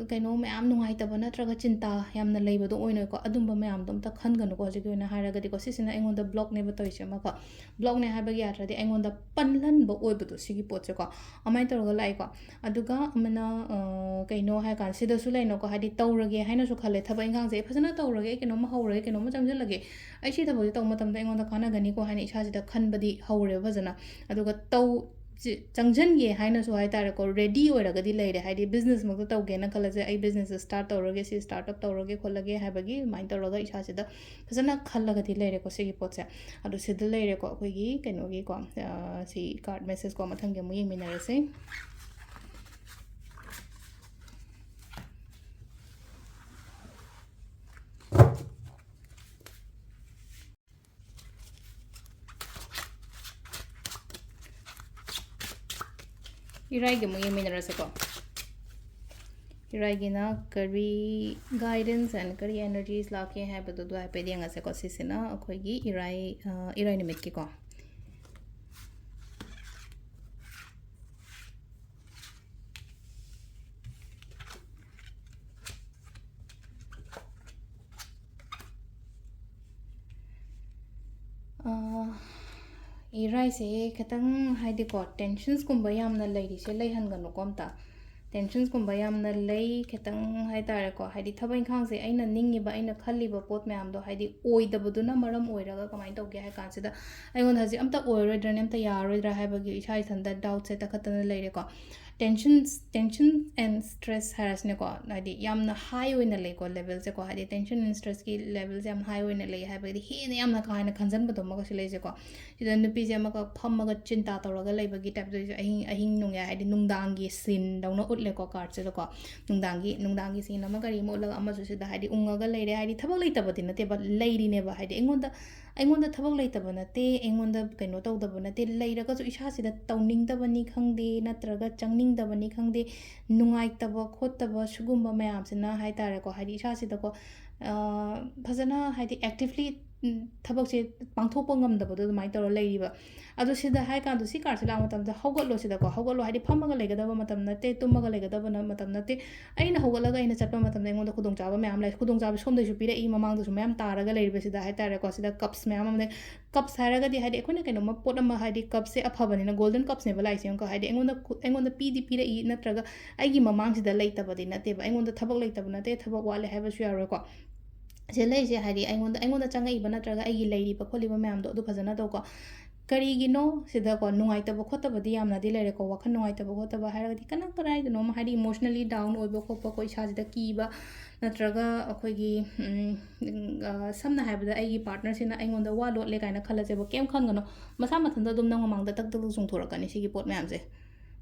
ꯀꯩꯅꯣ ꯃꯌꯥꯝ ꯅꯨꯡꯉꯥꯏꯇꯕ ꯅꯠꯇ꯭ꯔꯒ ꯆꯤꯟꯇꯥ ꯌꯥꯝꯅ ꯂꯩꯕꯗꯣ ꯑꯣꯏꯅꯀꯣ ꯑꯗꯨꯝꯕ ꯃꯌꯥꯝꯗꯣ ꯑꯝꯇ ꯈꯟꯒꯅꯨꯀꯣ ꯍꯧꯖꯤꯛꯀꯤ ꯑꯣꯏꯅ ꯍꯥꯏꯔꯒꯗꯤꯀꯣ ꯁꯤꯁꯤꯅ ꯑꯩꯉꯣꯟꯗ ꯕ꯭ꯂꯣꯛꯅꯦꯕ ꯇꯧꯔꯤꯁꯦ ꯑꯃꯀꯣ ꯕ꯭ꯂꯣꯛꯅꯦ ꯍꯥꯏꯕꯒꯤ ꯌꯥꯗ꯭ꯔꯗꯤ ꯑꯩꯉꯣꯟꯗ ꯄꯟꯍꯟꯕ ꯑꯣꯏꯕꯗꯣ ꯁꯤꯒꯤ ꯄꯣꯠꯁꯦꯀꯣ ꯑꯗꯨꯃꯥꯏꯅ ꯇꯧꯔꯒ ꯂꯥꯛꯏꯀꯣ ꯑꯗꯨꯒ ꯑꯃꯅ ꯀꯩꯅꯣ ꯍꯥꯏ ꯀꯥꯟꯗ ꯁꯤꯗꯁꯨ ꯂꯩꯅꯀꯣ ꯍꯥꯏꯗꯤ ꯇꯧꯔꯒꯦ ꯍꯥꯏꯅꯁꯨ ꯈꯜꯂꯦ ꯊꯕꯛ ꯏꯪꯈꯥꯡꯁꯦ ꯐꯖꯅ ꯇꯧꯔꯒꯦ ꯑꯩ ꯀꯩꯅꯣꯝꯃ ꯍꯧꯔꯒꯦ ꯀꯩꯅꯣꯝꯃ ꯆꯪꯁꯤꯜꯂꯒꯦ ꯑꯩ ꯁꯤ ꯊꯕꯛꯁꯦ ꯇꯧꯕ ꯃꯇꯝꯗ ꯑꯩꯉꯣꯟꯗ ꯀꯥꯟꯅꯒꯅꯤꯀꯣ ꯍꯥꯏꯅ ꯏꯁꯥꯁꯤꯗ ꯈꯟꯕꯗꯤ ꯍꯧꯔꯦꯕ ꯐꯖꯅ ꯑꯗꯨꯒ ꯆꯪꯁꯤꯟꯒꯦ ꯍꯥꯏꯅꯁꯨ ꯍꯥꯏꯇꯥꯔꯦꯀꯣ ꯔꯦꯗꯤ ꯑꯣꯏꯔꯒꯗꯤ ꯂꯩꯔꯦ ꯍꯥꯏꯗꯤ ꯕꯤꯖꯅꯦꯁꯃꯛꯇ ꯇꯧꯒꯦꯅ ꯈꯜꯂꯁꯦ ꯑꯩ ꯕꯤꯖꯅꯦꯁꯁꯦ ꯁ꯭ꯇꯥꯔꯠ ꯇꯧꯔꯒꯦ ꯁꯤ ꯁ꯭ꯇꯥꯔꯠ ꯑꯞ ꯇꯧꯔꯒꯦ ꯈꯣꯠꯂꯒꯦ ꯍꯥꯏꯕꯒꯤ ꯑꯗꯨꯃꯥꯏꯅ ꯇꯧꯔꯒ ꯏꯁꯥꯁꯤꯗ ꯐꯖꯅ ꯈꯜꯂꯒꯗꯤ ꯂꯩꯔꯦꯀꯣ ꯁꯤꯒꯤ ꯄꯣꯠꯁꯦ ꯑꯗꯣ ꯁꯤꯗ ꯂꯩꯔꯦꯀꯣ ꯑꯩꯈꯣꯏꯒꯤ ꯀꯩꯅꯣꯒꯤꯀꯣ ꯁꯤ ꯀꯥꯔꯠ ꯃꯦꯁꯦꯁꯀꯣ ꯃꯊꯪꯒꯤ ꯑꯃꯨꯛ ꯌꯦꯡꯃꯤꯟꯅꯔꯁꯦ ꯏꯔꯥꯏꯒꯤ ꯑꯃꯨꯛ ꯌꯦꯡꯃꯤꯟꯅꯔꯁꯦꯀꯣ ꯏꯔꯥꯏꯒꯤꯅ ꯀꯔꯤ ꯒꯥꯏꯗꯦꯟꯁ ꯑꯦꯟ ꯀꯔꯤ ꯑꯦꯅꯔꯖꯤꯁ ꯂꯥꯛꯀꯦ ꯍꯥꯏꯕꯗꯨ ꯑꯗꯨ ꯍꯥꯏꯐꯦꯠ ꯌꯦꯡꯉꯁꯦꯀꯣ ꯁꯤꯁꯤꯅ ꯑꯩꯈꯣꯏꯒꯤ ꯏꯔꯥꯏ ꯅꯨꯃꯤꯠꯀꯤꯀꯣ ꯏꯔꯥꯏꯁꯦ ꯈꯤꯇꯪ ꯍꯥꯏꯗꯤꯀꯣ ꯇꯦꯟꯁꯟꯁꯀꯨꯝꯕ ꯌꯥꯝꯅ ꯂꯩꯔꯤꯁꯦ ꯂꯩꯍꯟꯒꯅꯨꯀꯣ ꯑꯝꯇ ꯇꯦꯟꯁꯟꯁꯀꯨꯝꯕ ꯌꯥꯝꯅ ꯂꯩ ꯈꯤꯇꯪ ꯍꯥꯏꯇꯥꯔꯦꯀꯣ ꯍꯥꯏꯗꯤ ꯊꯕꯛ ꯏꯪꯈꯥꯡꯁꯦ ꯑꯩꯅ ꯅꯤꯡꯉꯤꯕ ꯑꯩꯅ ꯈꯜꯂꯤꯕ ꯄꯣꯠ ꯃꯌꯥꯝꯗꯣ ꯍꯥꯏꯗꯤ ꯑꯣꯏꯗꯕꯗꯨꯅ ꯃꯔꯝ ꯑꯣꯏꯔꯒ ꯀꯃꯥꯏꯅ ꯇꯧꯒꯦ ꯍꯥꯏ ꯀꯥꯟꯁꯤꯗ ꯑꯩꯉꯣꯟꯗ ꯍꯧꯖꯤꯛ ꯑꯝꯇ ꯑꯣꯏꯔꯣꯏꯗ꯭ꯔꯅꯦ ꯑꯝꯇ ꯌꯥꯔꯣꯏꯗ꯭ꯔꯥ ꯍꯥꯏꯕꯒꯤ ꯏꯁꯥ ꯏꯊꯟꯇ ꯗꯥꯎꯠꯁꯦ ꯇꯈꯠꯇꯅ ꯂꯩꯔꯦꯀꯣ ꯇꯦꯟꯁꯟ ꯑꯦꯟ ꯁ꯭ꯇ꯭ꯔꯦꯁ ꯍꯥꯏꯔꯁꯤꯅꯦꯀꯣ ꯍꯥꯏꯗꯤ ꯌꯥꯝꯅ ꯍꯥꯏ ꯑꯣꯏꯅ ꯂꯩꯀꯣ ꯂꯦꯚꯦꯜꯁꯦꯀꯣ ꯍꯥꯏꯗꯤ ꯇꯦꯟꯁꯟ ꯑꯦꯟ ꯁ꯭ꯇ꯭ꯔꯦꯁꯀꯤ ꯂꯦꯚꯦꯜꯁꯦ ꯌꯥꯝ ꯍꯥꯏ ꯑꯣꯏꯅ ꯂꯩ ꯍꯥꯏꯕꯗꯤ ꯍꯦꯟꯅ ꯌꯥꯝꯅ ꯀꯥ ꯍꯦꯟꯅ ꯈꯟꯖꯟꯕꯗꯣ ꯑꯃꯒꯁꯨ ꯂꯩꯁꯦꯀꯣ ꯁꯤꯗ ꯅꯨꯄꯤꯁꯦ ꯑꯃꯒ ꯐꯝꯃꯒ ꯆꯤꯟꯇꯥ ꯇꯧꯔꯒ ꯂꯩꯕꯒꯤ ꯇꯥꯏꯞꯇ ꯑꯍꯤꯡ ꯅꯣꯡꯌꯥꯏ ꯍꯥꯏꯗꯤ ꯅꯨꯡꯗꯥꯡꯒꯤ ꯁꯤꯟꯗꯧꯅ ꯎꯠꯂꯦꯀꯣ ꯀꯥꯔꯠꯁꯤꯗꯀꯣ ꯅꯨꯡꯗꯥꯡꯒꯤ ꯁꯤꯟ ꯑꯃ ꯀꯔꯤ ꯑꯃ ꯎꯠꯂꯒ ꯑꯃꯁꯨ ꯁꯤꯗ ꯍꯥꯏꯗꯤ ꯎꯪꯉꯒ ꯂꯩꯔꯦ ꯍꯥꯏꯗꯤ ꯊꯕꯛ ꯂꯩꯇꯕꯗꯤ ꯅꯠꯇꯦꯕ ꯂꯩꯔꯤꯅꯦꯕ ꯍꯥꯏꯗꯤ ꯑꯩꯉꯣꯟꯗ ꯊꯕꯛ ꯂꯩꯇꯕ ꯅꯠꯇꯦ ꯑꯩꯉꯣꯟꯗ ꯀꯩꯅೋ ꯇꯧꯗꯕ nate ꯂꯩꯔꯒꯁꯨ ꯏꯁꯥꯁꯤꯗ ꯇꯧꯅꯤꯡꯗꯕꯅꯤ ꯈꯪꯗꯦ ꯅꯠꯇ꯭ꯔꯒ ꯆꯪꯅꯤꯡꯗꯕꯅꯤ ꯈꯪꯗꯦ ꯅꯨꯡꯉꯥꯏꯇꯕ ꯈꯣꯠꯇꯕ ꯁꯤꯒꯨꯝꯕ ꯃꯌꯥꯝꯁꯤꯅ ꯍꯥꯏꯇꯥꯔꯦꯀꯣ ꯍꯥꯏꯗꯤ ꯏꯁꯥꯁꯤꯗꯀꯣ ꯐꯖꯅ ꯍꯥꯏꯗꯤ ꯑꯦꯛꯇꯤꯚꯂꯤ ꯊꯕꯛꯁꯦ ꯄꯥꯡꯊꯣꯛꯄ ꯉꯝꯗꯕꯗꯣ ꯑꯗꯨꯃꯥꯏꯅ ꯇꯧꯔ ꯂꯩꯔꯤꯕ ꯑꯗꯣ ꯁꯤꯗ ꯍꯥꯏ ꯀꯥꯟꯗ ꯁꯤ ꯀꯥꯔꯠꯁꯦ ꯂꯥꯛꯄ ꯃꯇꯝꯗ ꯍꯧꯒꯠꯂꯣ ꯁꯤꯗꯀꯣ ꯍꯧꯒꯠꯂꯣ ꯍꯥꯏꯗꯤ ꯐꯝꯃꯒ ꯂꯩꯒꯗꯕ ꯃꯇꯝ ꯅꯠꯇꯦ ꯇꯨꯝꯃꯒ ꯂꯩꯒꯗꯕ ꯃꯇꯝ ꯅꯠꯇꯦ ꯑꯩꯅ ꯍꯧꯒꯠꯂꯒ ꯑꯩꯅ ꯆꯠꯄ ꯃꯇꯝꯗ ꯑꯩꯉꯣꯟꯗ ꯈꯨꯗꯣꯡꯆꯥꯕ ꯃꯌꯥꯝ ꯂꯩ ꯈꯨꯗꯣꯡꯆꯥꯕ ꯁꯣꯝꯗꯩꯁꯨ ꯄꯤꯔꯛꯏ ꯃꯃꯥꯡꯗꯁꯨ ꯃꯌꯥꯝ ꯇꯥꯔꯒ ꯂꯩꯔꯤꯕꯁꯤꯗ ꯍꯥꯏꯇꯥꯔꯦꯀꯣ ꯁꯤꯗ ꯀꯞꯁ ꯃꯌꯥꯝ ꯑꯃ ꯀꯞꯁ ꯍꯥꯏꯔꯒꯗꯤ ꯍꯥꯏꯗꯤ ꯑꯩꯈꯣꯏꯅ ꯀꯩꯅꯣꯝꯃ ꯄꯣꯠ ꯑꯃ ꯍꯥꯏꯗꯤ ꯀꯞꯁꯦ ꯑꯐꯕꯅꯤꯅ ꯒꯣꯜꯗꯟ ꯀꯞꯁꯅꯦꯕ ꯂꯥꯛꯏꯁꯦ ꯑꯃꯨꯛꯀ ꯍꯥꯏꯗꯤ ꯑꯩꯉꯣꯟꯗ ꯄꯤꯔꯛꯏ ꯅꯠꯇ꯭ꯔꯒ ꯑꯩꯒꯤ ꯃꯃꯥꯡꯁꯤꯗ ꯂꯩꯇꯕꯗꯤ ꯅꯠꯇꯦꯕ ꯑꯩꯉꯣꯟꯗ ꯊꯕꯛ ꯂꯩꯇꯕ ꯅꯠꯇꯦ ꯊꯕꯛ ꯋꯥꯠꯂꯦ ꯍꯥꯏꯕꯁꯨ ꯌꯥꯔꯣꯏꯀꯣ ꯁꯤꯗ ꯂꯩꯔꯤꯁꯦ ꯍꯥꯏꯗꯤ ꯑꯩꯉꯣꯟꯗ ꯆꯪꯉꯛꯏꯕ ꯅꯠꯇ꯭ꯔꯒ ꯑꯩꯒꯤ ꯂꯩꯔꯤꯕ ꯈꯣꯠꯂꯤꯕ ꯃꯌꯥꯝꯗꯣ ꯑꯗꯨ ꯐꯖꯅ ꯇꯧꯀꯣ ꯀꯔꯤꯒꯤꯅꯣ ꯁꯤꯗꯀꯣ ꯅꯨꯡꯉꯥꯏꯇꯕ ꯈꯣꯠꯇꯕꯗꯤ ꯌꯥꯝꯅꯗꯤ ꯂꯩꯔꯦꯀꯣ ꯋꯥꯈꯜ ꯅꯨꯡꯉꯥꯏꯇꯕ ꯈꯣꯠꯇꯕ ꯍꯥꯏꯔꯒꯗꯤ ꯀꯗꯥꯏꯗꯅꯣꯃ ꯍꯥꯏꯗꯤ ꯏꯃꯣꯁꯅꯦꯜꯂꯤ ꯗꯥꯎꯟ ꯑꯣꯏꯕ ꯈꯣꯠꯄꯀꯣ ꯏꯁꯥꯁꯤꯗ ꯀꯤꯕ ꯅꯠꯇ꯭ꯔꯒ ꯑꯩꯈꯣꯏꯒꯤ ꯁꯝꯅ ꯍꯥꯏꯔꯕꯗ ꯑꯩꯒꯤ ꯄꯥꯔꯠꯅꯔꯁꯤꯅ ꯑꯩꯉꯣꯟꯗ ꯋꯥ ꯂꯣꯠꯂꯦ ꯀꯥꯏꯅ ꯈꯜꯂꯁꯦꯕ ꯀꯩꯝ ꯈꯟꯒꯅꯣ ꯃꯁꯥ ꯃꯊꯟꯇ ꯑꯗꯨꯝ ꯅꯪ ꯃꯃꯥꯡꯗ ꯇꯛ ꯆꯣꯡꯊꯣꯔꯛꯀꯅꯤ ꯁꯤꯒꯤ ꯄꯣꯠ ꯃꯌꯥꯝꯁꯦ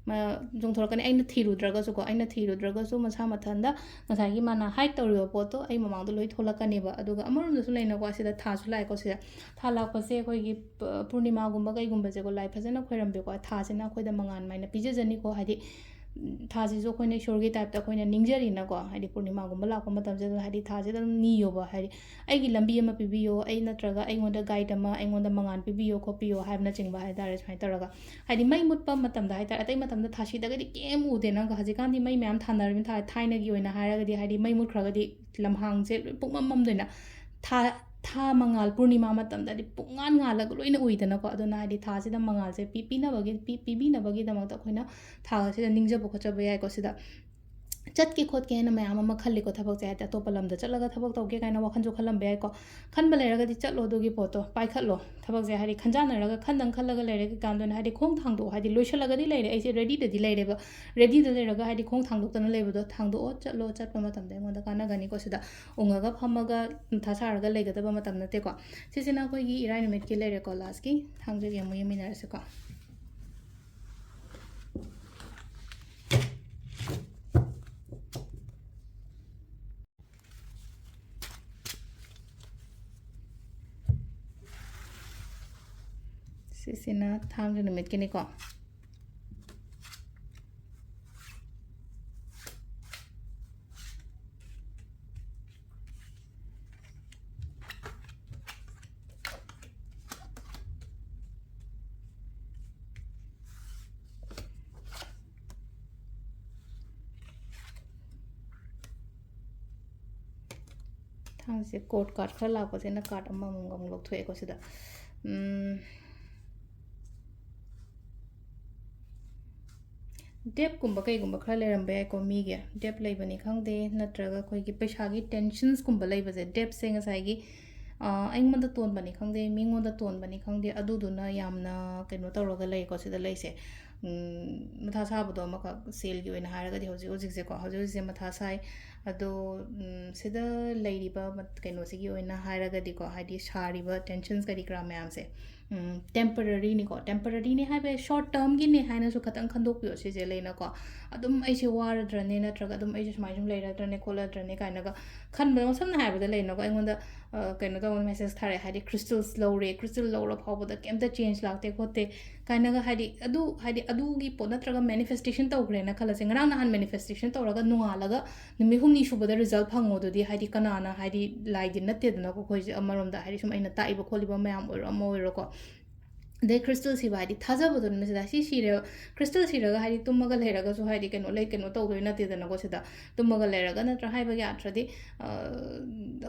ꯆꯣꯡꯊꯣꯔꯛꯀꯅꯤ ꯑꯩꯅ ꯊꯤꯔꯨꯗ꯭ꯔꯒꯁꯨ ꯃꯁꯥ ꯃꯊꯟꯇ ꯉꯁꯥꯏꯒꯤ ꯃꯥꯅ ꯍꯥꯏꯠ ꯇꯧꯔꯤꯕ ꯄꯣꯠꯇꯣ ꯑꯩ ꯃꯃꯥꯡꯗ ꯂꯣꯏ ꯊꯣꯛꯂꯛꯀꯅꯦꯕ ꯑꯗꯨꯒ ꯑꯃꯔꯣꯝꯗꯁꯨ ꯂꯩꯅꯀꯣ ꯁꯤꯗ ꯊꯥꯁꯨ ꯂꯥꯛꯑꯦꯀꯣ ꯁꯤꯗ ꯊꯥ ꯂꯥꯛꯄꯁꯦ ꯑꯩꯈꯣꯏꯒꯤ ꯄꯨꯔꯅꯤꯃꯥꯒꯨꯝꯕ ꯀꯩꯒꯨꯝꯕꯁꯦꯀꯣ ꯂꯥꯏ ꯐꯖꯅ ꯈꯣꯏꯔꯝꯕꯤꯀꯣ ꯊꯥꯁꯤꯅ ꯑꯩꯈꯣꯏꯗ ꯃꯉꯥꯟ ꯃꯥꯏꯅ ꯄꯤꯖꯖꯅꯤꯀꯣ ꯍꯥꯏꯗꯤ ꯊꯥꯁꯤꯁꯨ ꯑꯩꯈꯣꯏꯅ ꯏꯁꯣꯔꯒꯤ ꯇꯥꯏꯞꯇ ꯑꯩꯈꯣꯏꯅ ꯅꯤꯡꯖꯔꯤꯅꯀꯣ ꯍꯥꯏꯗꯤ ꯄꯨꯔꯅꯤꯃꯥꯒꯨꯝꯕ ꯂꯥꯛꯄ ꯃꯇꯝꯁꯤꯗ ꯍꯥꯏꯗꯤ ꯊꯥꯁꯤꯗ ꯑꯗꯨꯝ ꯅꯤꯌꯣꯕ ꯍꯥꯏꯗꯤ ꯑꯩꯒꯤ ꯂꯝꯕꯤ ꯑꯃ ꯄꯤꯕꯤꯌꯣ ꯑꯩ ꯅꯠꯇ꯭ꯔꯒ ꯑꯩꯉꯣꯟꯗ ꯒꯥꯏꯗ ꯑꯃ ꯑꯩꯉꯣꯟꯗ ꯃꯉꯥꯟ ꯄꯤꯕꯤꯌꯣ ꯈꯣꯠꯄꯤꯌꯣ ꯍꯥꯏꯕꯅꯆꯤꯡꯕ ꯍꯥꯏꯇꯥꯔꯦ ꯁꯨꯃꯥꯏꯅ ꯇꯧꯔꯒ ꯍꯥꯏꯗꯤ ꯃꯩ ꯃꯨꯠꯄ ꯃꯇꯝꯗ ꯍꯥꯏꯇꯥꯔꯦ ꯑꯇꯩ ꯃꯇꯝꯗ ꯊꯥꯁꯤꯗꯒꯗꯤ ꯀꯩꯝ ꯎꯗꯦ ꯅꯪꯒ ꯍꯧꯖꯤꯛꯀꯥꯟꯗꯤ ꯃꯩ ꯃꯌꯥꯝ ꯊꯥꯅꯔꯕꯅꯤꯅ ꯊꯥꯏꯅꯒꯤ ꯑꯣꯏꯅ ꯍꯥꯏꯔꯒꯗꯤ ꯍꯥꯏꯗꯤ ꯃꯩ ꯃꯨꯠꯈ꯭ꯔꯒꯗꯤ ꯂꯝꯍꯥꯡꯁꯦ ꯂꯣꯏ ꯄꯨꯡꯃꯝ ꯃꯝꯗꯣꯏꯅ ꯊꯥ ꯃꯉꯥꯜ ꯄꯨꯔꯅꯤꯃꯥ ꯃꯇꯝꯗꯗꯤ ꯄꯨꯡꯉꯥꯟ ꯉꯥꯜꯂꯒ ꯂꯣꯏꯅ ꯎꯏꯗꯅꯀꯣ ꯑꯗꯨꯅ ꯍꯥꯏꯗꯤ ꯊꯥꯁꯤꯗ ꯃꯉꯥꯜꯁꯦ ꯄꯤꯕꯤꯅꯕꯒꯤꯗꯃꯛꯇ ꯑꯩꯈꯣꯏꯅ ꯊꯥꯁꯤꯗ ꯅꯤꯡꯖꯕ ꯈꯣꯠꯆꯕ ꯌꯥꯏꯀꯣ ꯁꯤꯗ ꯆꯠꯀꯦ ꯈꯣꯠꯀꯦ ꯍꯥꯏꯅ ꯃꯌꯥꯝ ꯑꯃ ꯈꯜꯂꯤꯀꯣ ꯊꯕꯛꯁꯦ ꯍꯥꯏꯗꯤ ꯑꯇꯣꯞꯄ ꯂꯝꯗ ꯆꯠꯂꯒ ꯊꯕꯛ ꯇꯧꯒꯦ ꯀꯥꯏꯅ ꯋꯥꯈꯟꯁꯨ ꯈꯜꯂꯝꯕ ꯌꯥꯏꯀꯣ ꯈꯟꯕ ꯂꯩꯔꯒꯗꯤ ꯆꯠꯂꯣ ꯑꯗꯨꯒꯤ ꯄꯣꯠꯇꯣ ꯄꯥꯏꯈꯠꯂꯣ ꯊꯕꯛꯁꯦ ꯍꯥꯏꯗꯤ ꯈꯟꯖꯥꯟꯅꯔꯒ ꯈꯜꯂꯒ ꯂꯩꯔꯦ ꯀꯥꯟꯗꯨꯅ ꯍꯥꯏꯗꯤ ꯈꯣꯡ ꯊꯥꯡꯗꯣꯛꯑꯣ ꯍꯥꯏꯗꯤ ꯂꯣꯏꯁꯤꯜꯂꯒꯗꯤ ꯂꯩꯔꯦ ꯑꯩꯁꯦ ꯔꯦꯗꯤꯗꯗꯤ ꯂꯩꯔꯦꯕ ꯔꯦꯗꯤꯗ ꯂꯩꯔꯒ ꯍꯥꯏꯗꯤ ꯈꯣꯡ ꯊꯥꯡꯗꯣꯛꯇꯅ ꯂꯩꯕꯗꯣ ꯊꯥꯡꯗꯣꯛꯑꯣ ꯆꯠꯄ ꯃꯇꯝꯗ ꯑꯩꯉꯣꯟꯗ ꯀꯥꯟꯅꯒꯅꯤꯀꯣ ꯁꯤꯗ ꯎꯡꯉꯒ ꯐꯝꯃꯒ ꯃꯊꯥ ꯁꯥꯔꯒ ꯂꯩꯒꯗꯕ ꯃꯇꯝ ꯅꯠꯇꯦꯀꯣ ꯁꯤꯁꯤꯅ ꯑꯩꯈꯣꯏꯒꯤ ꯏꯔꯥꯏ ꯅꯨꯃꯤꯠꯀꯤ ꯂꯩꯔꯦꯀꯣ ꯂꯥꯁꯀꯤ ꯊꯥꯡꯖꯒꯤ ꯑꯃꯨꯛ ꯌꯦꯡꯃꯤꯟꯅꯔꯁꯤꯀꯣ ꯁꯤꯁꯤꯅ ꯊꯥꯡꯖ ꯅꯨꯃꯤꯠꯀꯤꯅꯤꯀꯣ ꯊꯥꯡꯁꯦ ꯀꯣꯔꯠ ꯀꯥꯔꯠ ꯈꯔ ꯂꯥꯛꯄꯁꯤꯅ ꯀꯥꯔꯠ ꯑꯃꯃꯝꯒ ꯑꯃꯨꯛ ꯂꯧꯊꯣꯛꯑꯦꯀꯣ ꯁꯤꯗ ꯗꯦꯞꯀꯨꯝꯕ ꯀꯩꯒꯨꯝꯕ ꯈꯔ ꯂꯩꯔꯝꯕ ꯌꯥꯏꯀꯣ ꯃꯤꯒꯤ ꯗꯦꯞ ꯂꯩꯕꯅꯤ ꯈꯪꯗꯦ ꯅꯠꯇ꯭ꯔꯒ ꯑꯩꯈꯣꯏꯒꯤ ꯄꯩꯁꯥꯒꯤ ꯇꯦꯟꯁꯟꯁꯀꯨꯝꯕ ꯂꯩꯕꯁꯦ ꯗꯦꯞꯁꯦ ꯉꯁꯥꯏꯒꯤ ꯑꯩꯉꯣꯟꯗ ꯇꯣꯟꯕꯅꯤ ꯈꯪꯗꯦ ꯃꯤꯉꯣꯟꯗ ꯇꯣꯟꯕꯅꯤ ꯈꯪꯗꯦ ꯑꯗꯨꯗꯨꯅ ꯌꯥꯝꯅ ꯀꯩꯅꯣ ꯇꯧꯔꯒ ꯂꯩꯀꯣ ꯁꯤꯗ ꯂꯩꯁꯦ ꯃꯊꯥ ꯁꯥꯕꯗꯣ ꯑꯃꯈꯛ ꯁꯦꯜꯒꯤ ꯑꯣꯏꯅ ꯍꯥꯏꯔꯒꯗꯤ ꯍꯧꯖꯤꯛ ꯍꯧꯖꯤꯛꯁꯦꯀꯣ ꯍꯧꯖꯤꯛ ꯍꯧꯖꯤꯛꯁꯦ ꯃꯊꯥ ꯁꯥꯏ ꯑꯗꯣ ꯁꯤꯗ ꯂꯩꯔꯤꯕ ꯀꯩꯅꯣꯁꯤꯒꯤ ꯑꯣꯏꯅ ꯍꯥꯏꯔꯒꯗꯤꯀꯣ ꯍꯥꯏꯗꯤ ꯁꯥꯔꯤꯕ ꯇꯦꯟꯁꯟꯁ ꯀꯔꯤ ꯀꯔꯥ ꯃꯌꯥꯝꯁꯦ ꯇꯦꯝꯄꯔꯔꯤꯅꯤꯀꯣ ꯇꯦꯝꯄꯔꯔꯤꯅꯤ ꯍꯥꯏꯕ ꯁꯣꯔꯠ ꯇꯔꯝꯒꯤꯅꯤ ꯍꯥꯏꯅꯁꯨ ꯈꯇꯪ ꯈꯟꯗꯣꯛꯄꯤꯌꯣ ꯁꯤꯁꯦ ꯂꯩꯅꯀꯣ ꯑꯗꯨꯝ ꯑꯩꯁꯦ ꯋꯥꯔꯗ꯭ꯔꯅꯦ ꯅꯠꯇ꯭ꯔꯒ ꯑꯗꯨꯝ ꯑꯩꯁꯦ ꯁꯨꯃꯥꯏꯅ ꯁꯨꯝ ꯂꯩꯔꯗ꯭ꯔꯅꯦ ꯈꯣꯠꯂꯗ꯭ꯔꯅꯦ ꯀꯥꯏꯅꯒ ꯈꯟꯕꯗꯣ ꯁꯝꯅ ꯍꯥꯏꯔꯕꯗ ꯂꯩꯅꯀꯣ ꯑꯩꯉꯣꯟꯗ ꯀꯩꯅꯣ ꯇꯧꯕ ꯃꯦꯁꯦꯖ ꯊꯥꯔꯛꯑꯦ ꯍꯥꯏꯗꯤ crystals ꯂꯧꯔꯦ crystal ꯂꯧꯔ ꯐꯥꯎꯕꯗ ꯀꯩꯝꯇ ꯆꯦꯟꯖ ꯂꯥꯛꯇꯦ ꯈꯣꯠꯇꯦ ꯀꯥꯏꯅꯒ ꯍꯥꯏꯗꯤ ꯑꯗꯨꯒꯤ ꯄꯣꯠ ꯅꯠꯇ꯭ꯔꯒ ꯃꯦꯅꯤꯐꯦꯁꯇꯦꯁꯟ ꯇꯧꯈ꯭ꯔꯦꯅ ꯈꯜꯂꯁꯦ ꯉꯔꯥꯡ ꯅꯍꯥꯟ ꯃꯦꯅꯤꯐꯦꯁꯇꯦꯁꯟ ꯇꯧꯔꯒ ꯅꯣꯡꯉꯥꯜꯂꯒ ꯅꯨꯃꯤꯠ ꯍꯨꯝꯅꯤ ꯁꯨꯕꯗ ꯔꯤꯖꯜꯠ ꯐꯪꯉꯣꯗꯨꯗꯤ ꯍꯥꯏꯗꯤ ꯀꯅꯥꯅ ꯍꯥꯏꯗꯤ ꯂꯥꯏꯗꯤ ꯅꯠꯇꯦꯗꯅꯀꯣ ꯑꯩꯈꯣꯏꯁꯦ ꯑꯃꯔꯣꯝꯗ ꯍꯥꯏꯗꯤ ꯁꯨꯝ ꯑꯩꯅ ꯇꯥꯛꯏꯕ ꯈꯣꯠꯂꯤꯕ ꯃꯌꯥꯝ ꯑꯣꯏꯔꯣ ꯑꯃ ꯑꯣꯏꯔꯣꯀꯣ ꯑꯗꯩ crystal ꯁꯤꯕ ꯍꯥꯏꯗꯤ ꯊꯥꯖꯕꯗꯣ ꯃꯁꯤꯗ ꯁꯤ ꯁꯤꯔꯦ crystal ꯁꯤꯔꯒ ꯍꯥꯏꯗꯤ ꯇꯨꯝꯃꯒ ꯂꯩꯔꯒꯁꯨ ꯍꯥꯏꯗꯤ ꯀꯩꯅꯣ ꯇꯧꯗꯣꯏ ꯅꯠꯇꯦꯗꯅꯀꯣ ꯁꯤꯗ ꯇꯨꯝꯃꯒ ꯂꯩꯔꯒ ꯅꯠꯇ꯭ꯔ ꯍꯥꯏꯕꯒꯤ ꯑꯥꯊ꯭ꯔꯗꯤ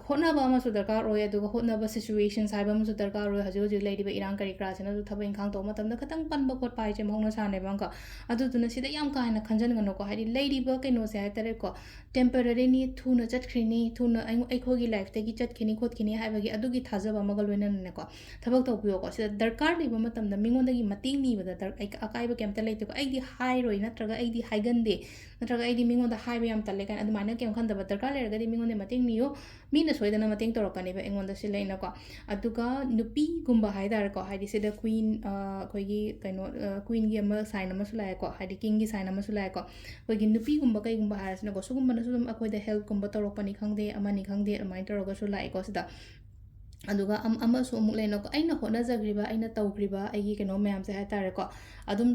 ꯍꯣꯠꯅꯕ ꯑꯃꯁꯨ ꯗꯔꯀꯥꯔ ꯑꯣꯏ ꯑꯗꯨꯒ ꯍꯣꯠꯅꯕ ꯁꯤꯆꯨꯋꯦꯁꯟꯁ ꯍꯥꯏꯕ ꯑꯃꯁꯨ ꯗꯔꯀꯥꯔ ꯑꯣꯏ ꯍꯧꯖꯤꯛ ꯍꯧꯖꯤꯛ ꯂꯩꯔꯤꯕ ꯏꯔꯥꯡ ꯀꯔꯤ ꯀꯔꯥꯁꯤꯅꯁꯨ ꯊꯕꯛ ꯏꯪꯈꯥꯡ ꯇꯧꯕ ꯃꯇꯝꯗ ꯈꯤꯇꯪ ꯄꯟꯕ ꯈꯣꯠꯄ ꯍꯥꯏꯁꯦ ꯃꯍꯧꯅꯁꯥꯅꯦꯕ ꯑꯃꯀ ꯑꯗꯨꯗꯨꯅ ꯁꯤꯗ ꯌꯥꯝ ꯀꯥ ꯍꯦꯟꯅ ꯈꯟꯖꯟꯒꯅꯨꯀꯣ ꯍꯥꯏꯗꯤ ꯂꯩꯔꯤꯕ ꯀꯩꯅꯣꯁꯦ ꯍꯥꯏꯇꯥꯔꯦꯀꯣ ꯇꯦꯝꯄꯔꯔꯤꯅꯤ ꯊꯨꯅ ꯆꯠꯈ꯭ꯔꯤꯅꯤ ꯊꯨꯅ ꯑꯩꯈꯣꯏꯒꯤ ꯂꯥꯏꯐꯇꯒꯤ ꯆꯠꯈꯤꯅꯤ ꯈꯣꯠꯈꯤꯅꯤ ꯍꯥꯏꯕꯒꯤ ꯑꯗꯨꯒꯤ ꯊꯥꯖꯕ ꯑꯃꯒ ꯂꯣꯏꯅꯅꯅꯦꯀꯣ ꯊꯕꯛ ꯇꯧꯕꯤꯌꯣꯀꯣ ꯁꯤꯗ ꯗꯔꯀꯥꯔ ꯂꯩꯕ ꯃꯇꯝꯗ ꯃꯤꯉꯣꯟꯗꯒꯤ ꯃꯇꯦꯡ ꯅꯤꯕꯗ ꯑꯀꯥꯏꯕ ꯀꯩꯝꯇ ꯂꯩꯇꯦꯀꯣ ꯑꯩꯗꯤ ꯍꯥꯏꯔꯣꯏ ꯅꯠꯇ꯭ꯔꯒ ꯑꯩꯗꯤ ꯍꯥꯏꯒꯟꯗꯦ ꯅꯠꯇ꯭ꯔꯒ ꯑꯩꯗꯤ ꯃꯤꯉꯣꯟꯗ ꯍꯥꯏꯕ ꯌꯥꯝ ꯇꯜꯂꯦ ꯀꯥꯏꯅ ꯑꯗꯨꯃꯥꯏꯅ ꯀꯩꯝ ꯈꯟꯗꯕ ꯗꯔꯀꯥꯔ ꯂꯩꯔꯒꯗꯤ ꯃꯤꯉꯣꯟꯗ ꯃꯇꯦꯡ ꯅꯤꯌꯨ ꯃꯤꯅ ꯁꯣꯏꯗꯅ ꯃꯇꯦꯡ ꯇꯧꯔꯛꯀꯅꯦꯕ ꯑꯩꯉꯣꯟꯗ ꯁꯤ ꯂꯩꯅꯀꯣ ꯑꯗꯨꯒ ꯅꯨꯄꯤꯒꯨꯝꯕ ꯍꯥꯏ ꯇꯥꯔꯦꯀꯣ ꯍꯥꯏꯗꯤ ꯁꯤꯗ ꯀ꯭ꯋꯤꯟ ꯑꯩꯈꯣꯏꯒꯤ ꯀꯩꯅꯣ ꯀ꯭ꯋꯤꯟꯒꯤ ꯑꯃ ꯁꯥꯏꯟ ꯑꯃꯁꯨ ꯂꯥꯛꯑꯦꯀꯣ ꯍꯥꯏꯗꯤ ꯀꯤꯡꯒꯤ ꯁꯥꯏꯟ ꯑꯃꯁꯨ ꯂꯥꯛꯑꯦꯀꯣ ꯑꯩꯈꯣꯏꯒꯤ ꯅꯨꯄꯤꯒꯨꯝꯕ ꯀꯩꯒꯨꯝꯕ ꯍꯥꯏꯔꯁꯤꯅꯀꯣ ꯁꯤꯒꯨꯝꯕꯅꯁꯨ ꯑꯗꯨꯝ ꯑꯩꯈꯣꯏꯗ ꯍꯦꯜꯞꯀꯨꯝꯕ ꯇꯧꯔꯛꯄꯅꯤ ꯈꯪꯗꯦ ꯑꯃꯅꯤ ꯈꯪꯗꯦ ꯑꯗꯨꯃꯥꯏꯅ ꯇꯧꯔꯒꯁꯨ ꯂꯥꯛꯑꯦꯀꯣ ꯁꯤꯗ ꯑꯗꯨꯒ ꯑꯃꯁꯨ ꯑꯃꯨꯛ ꯂꯩꯅꯀꯣ ꯑꯩꯅ ꯍꯣꯠꯅꯖꯈ꯭ꯔꯤꯕ ꯑꯩꯅ ꯇꯧꯈ꯭ꯔꯤꯕ ꯑꯩꯒꯤ ꯀꯩꯅꯣ ꯃꯌꯥꯝꯁꯦ ꯍꯥꯏ ꯇꯥꯔꯦꯀꯣ ꯑꯗꯨꯝ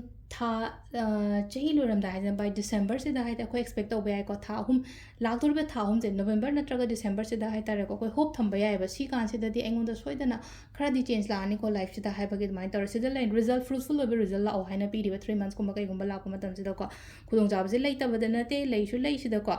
ꯆꯍꯤ ꯂꯣꯏꯔꯝꯗꯥꯏ ꯍꯥꯏꯗꯅ ꯕꯥꯏ ꯗꯤꯁꯦꯝꯕꯔꯁꯤꯗ ꯍꯥꯏꯗꯤ ꯑꯩꯈꯣꯏ ꯑꯦꯛꯁꯄꯦꯛ ꯇꯧꯕ ꯌꯥꯏꯀꯣ ꯊꯥ ꯑꯍꯨꯝ ꯂꯥꯛꯇꯣꯔꯤꯕ ꯊꯥ ꯑꯍꯨꯝꯁꯦ ꯅꯣꯕꯦꯝꯕꯔ ꯅꯠꯇ꯭ꯔꯒ ꯗꯤꯁꯦꯝꯕꯔꯁꯤꯗ ꯍꯥꯏ ꯇꯥꯔꯦꯀꯣ ꯑꯩꯈꯣꯏ ꯍꯣꯞ ꯊꯝꯕ ꯌꯥꯏꯑꯕ ꯁꯤ ꯀꯥꯟꯁꯤꯗꯗꯤ ꯑꯩꯉꯣꯟꯗ ꯁꯣꯏꯗꯅ ꯈꯔꯗꯤ ꯆꯦꯟꯖ ꯂꯥꯛꯑꯅꯤꯀꯣ ꯂꯥꯏꯐꯁꯤꯗ ꯍꯥꯏꯕꯒꯤ ꯑꯗꯨꯃꯥꯏꯅ ꯇꯧꯔꯦ ꯁꯤꯗ ꯂꯩ ꯔꯤꯖꯜꯠ ꯐ꯭ꯔꯨꯠꯐꯨꯜ ꯑꯣꯏꯕ ꯔꯤꯖꯜꯠ ꯂꯥꯛꯑꯣ ꯍꯥꯏꯅ ꯄꯤꯔꯤꯕ 3 ꯃꯟꯊꯁꯀꯨꯝꯕ ꯀꯩꯒꯨꯝꯕ ꯂꯥꯛꯄ ꯃꯇꯝꯁꯤꯗꯀꯣ ꯈꯨꯗꯣꯡꯆꯥꯕꯁꯦ ꯂꯩꯇꯕꯗ ꯅꯠꯇꯦ ꯂꯩꯁꯨ ꯂꯩꯁꯤꯗꯀꯣ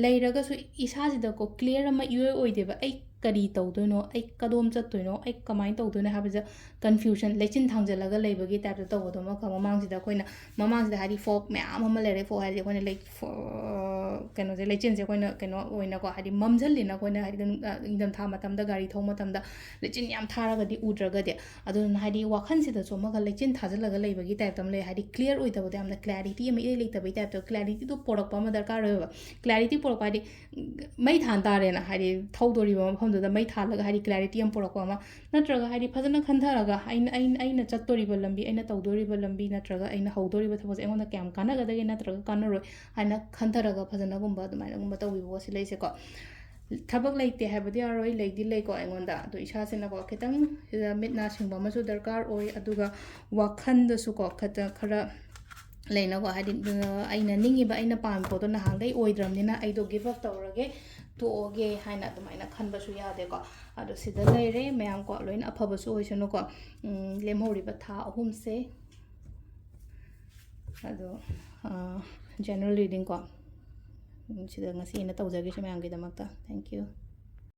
ꯂꯩꯔꯒꯁꯨ ꯏꯁꯥꯁꯤꯗꯀꯣ ꯀ꯭ꯂꯤꯌꯔ ꯑꯃ ꯏꯑꯣꯏ ꯑꯣꯏꯗꯦꯕ ꯑꯩ ꯀꯔꯤ ꯇꯧꯗꯣꯏꯅꯣ ꯑꯩ ꯀꯗꯣꯝ ꯆꯠꯇꯣꯏꯅꯣ ꯑꯩ ꯀꯃꯥꯏꯅ ꯇꯧꯗꯣꯏꯅꯣ ꯍꯥꯏꯕꯁꯦ ꯀꯟꯐ꯭ꯌꯨಷꯟ ꯂꯩꯆꯤꯟ ꯊꯥꯡꯖꯜꯂꯒ ꯂꯩꯕꯒꯤ ꯇꯥꯏꯞꯇ ꯇꯧꯕꯗꯣ ꯑꯃꯈꯛ ꯃꯃꯥꯡꯁꯤꯗ ꯑꯩꯈꯣꯏꯅ ꯃꯃꯥꯡꯁꯤꯗ ꯍꯥꯏꯗꯤ ꯐꯣꯛ ꯃꯌꯥꯝ ꯑꯃ ꯂꯩꯔꯦ ꯐꯣꯛ ꯍꯥꯏꯗꯤ ꯑꯩꯈꯣꯏꯅ ꯀꯩꯅꯣꯁꯦ ꯂꯩꯆꯤꯟꯁꯦ ꯑꯩꯈꯣꯏꯅ ꯀꯩꯅꯣ ꯑꯣꯏꯅꯀꯣ ꯍꯥꯏꯗꯤ ꯃꯝझꯜꯂꯤꯅ ꯑꯩꯈꯣꯏꯅ ꯍꯥꯏꯗꯤ ꯏꯪꯊꯝꯊꯥ ꯃꯇꯝꯗ ꯒꯥꯔꯤ ꯊꯧꯕ ꯃꯇꯝꯗ ꯂꯩꯆꯤꯟ ꯌꯥꯝ ꯊꯥꯔꯒꯗꯤ ꯎꯗ꯭ꯔꯒꯗꯤ ꯑꯗꯨꯗꯨꯅ ꯍꯥꯏꯗꯤ ꯋꯥꯈꯜꯁꯤꯗꯁꯨ ꯑꯃꯒ ꯂꯩꯆꯤꯟ ꯊꯥꯖꯤꯜꯂꯒ ꯂꯩꯕꯒꯤ ꯇꯥꯏꯞꯇ ꯑꯃ ꯂꯩ ꯍꯥꯏꯗꯤ ꯀ꯭ꯂꯤꯌꯔ ꯑꯣꯏꯗꯕꯗꯣ ꯌꯥꯝꯅ ꯀ꯭ꯂꯦꯔꯤꯇꯤ ꯑꯃ ꯏꯔꯩ ꯂꯩꯇꯕꯒꯤ ꯇꯥꯏꯞꯇ ꯀ꯭ꯂꯦꯔꯤꯇꯤꯗꯣ ꯄꯣꯔꯛꯄ ꯑꯃ ꯗꯔꯀꯥꯔ ꯑꯣꯏꯌꯦꯕ ꯀ꯭ꯂꯦꯔꯤꯇꯤ ꯄꯣꯔꯛꯄ ꯍꯥꯏꯗꯤ ꯃꯩ ꯊꯥꯟ ꯇꯥꯔꯦꯅ ꯍꯥꯏꯗꯤ ꯊꯧꯗꯣꯔꯤꯕ ꯃꯐꯝꯗꯨꯗ ꯃꯩ ꯊꯥꯜꯂꯒ ꯍꯥꯏꯗꯤ ꯀ꯭ꯂꯦꯔꯤꯇꯤ ꯑꯃ ꯄꯣꯔꯛꯄ ꯑꯃ ꯅꯠꯇ꯭ꯔꯒ ꯍꯥꯏꯗꯤ ꯐꯖꯅ ꯈꯟꯊꯔꯒ ꯑꯩꯅ ꯆꯠꯇꯣꯔꯤꯕ ꯂꯝꯕꯤ ꯑꯩꯅ ꯇꯧꯗꯣꯔꯤꯕ ꯂꯝꯕꯤ ꯅꯠꯇ꯭ꯔꯒ ꯑꯩꯅ ꯍꯧꯗꯣꯔꯤꯕ ꯊꯕꯛꯁꯦ ꯑꯩꯉꯣꯟꯗ ꯀꯌꯥꯝ ꯀꯥꯟꯅꯒꯗꯒꯦ ꯅꯠꯇ꯭ꯔꯒ ꯀꯥꯟꯅꯔꯣꯏ ꯍꯥꯏꯅ ꯈꯟꯊꯔꯒ ꯐꯖꯅꯒꯨꯝꯕ ꯑꯗꯨꯃꯥꯏꯅꯒꯨꯝꯕ ꯇꯧꯕꯤꯕ ꯁꯤ ꯂꯩꯁꯦꯀꯣ ꯊꯕꯛ ꯂꯩꯇꯦ ꯍꯥꯏꯕꯗꯤ ꯌꯥꯔꯣꯏ ꯂꯩꯗꯤ ꯂꯩꯀꯣ ꯑꯩꯉꯣꯟꯗ ꯑꯗꯣ ꯏꯁꯥꯁꯤꯅꯀꯣ ꯈꯤꯇꯪ ꯁꯤꯗ ꯃꯤꯠ ꯅꯥ ꯁꯤꯡꯕ ꯑꯃꯁꯨ ꯗꯔꯀꯥꯔ ꯑꯣꯏ ꯑꯗꯨꯒ ꯋꯥꯈꯟꯗꯁꯨꯀꯣ ꯈꯔ ꯂꯩꯅꯀꯣ ꯍꯥꯏꯗꯤ ꯑꯩꯅ ꯅꯤꯡꯉꯤꯕ ꯑꯩꯅ ꯄꯥꯝꯃꯤꯕ ꯄꯣꯠꯇꯣ ꯅꯍꯥꯟꯈꯩ ꯑꯣꯏꯗ꯭ꯔꯕꯅꯤꯅ ꯑꯩꯗꯣ ꯒꯤꯞ ꯑꯞ ꯇꯧꯔꯒꯦ ꯇꯣꯛꯑꯒꯦ ꯍꯥꯏꯅ ꯑꯗꯨꯃꯥꯏꯅ ꯈꯟꯕꯁꯨ ꯌꯥꯗꯦꯀꯣ ꯑꯗꯣ ꯁꯤꯗ ꯂꯩꯔꯦ ꯃꯌꯥꯝꯀꯣ ꯂꯣꯏꯅ ꯑꯐꯕꯁꯨ ꯑꯣꯏꯁꯅꯨꯀꯣ ꯂꯦꯝꯍꯧꯔꯤꯕ ꯊꯥ ꯑꯍꯨꯝꯁꯦ ꯑꯗꯣ ꯖꯦꯅꯔꯦꯜ ꯔꯤꯗꯤꯡ ꯀꯣ ꯁꯤꯗ ꯉꯁꯤ ꯑꯩꯅ ꯇꯧꯖꯒꯤꯁꯦ ꯃꯌꯥꯝꯒꯤꯗꯃꯛꯇ ꯊꯦꯡꯛ ꯌꯨ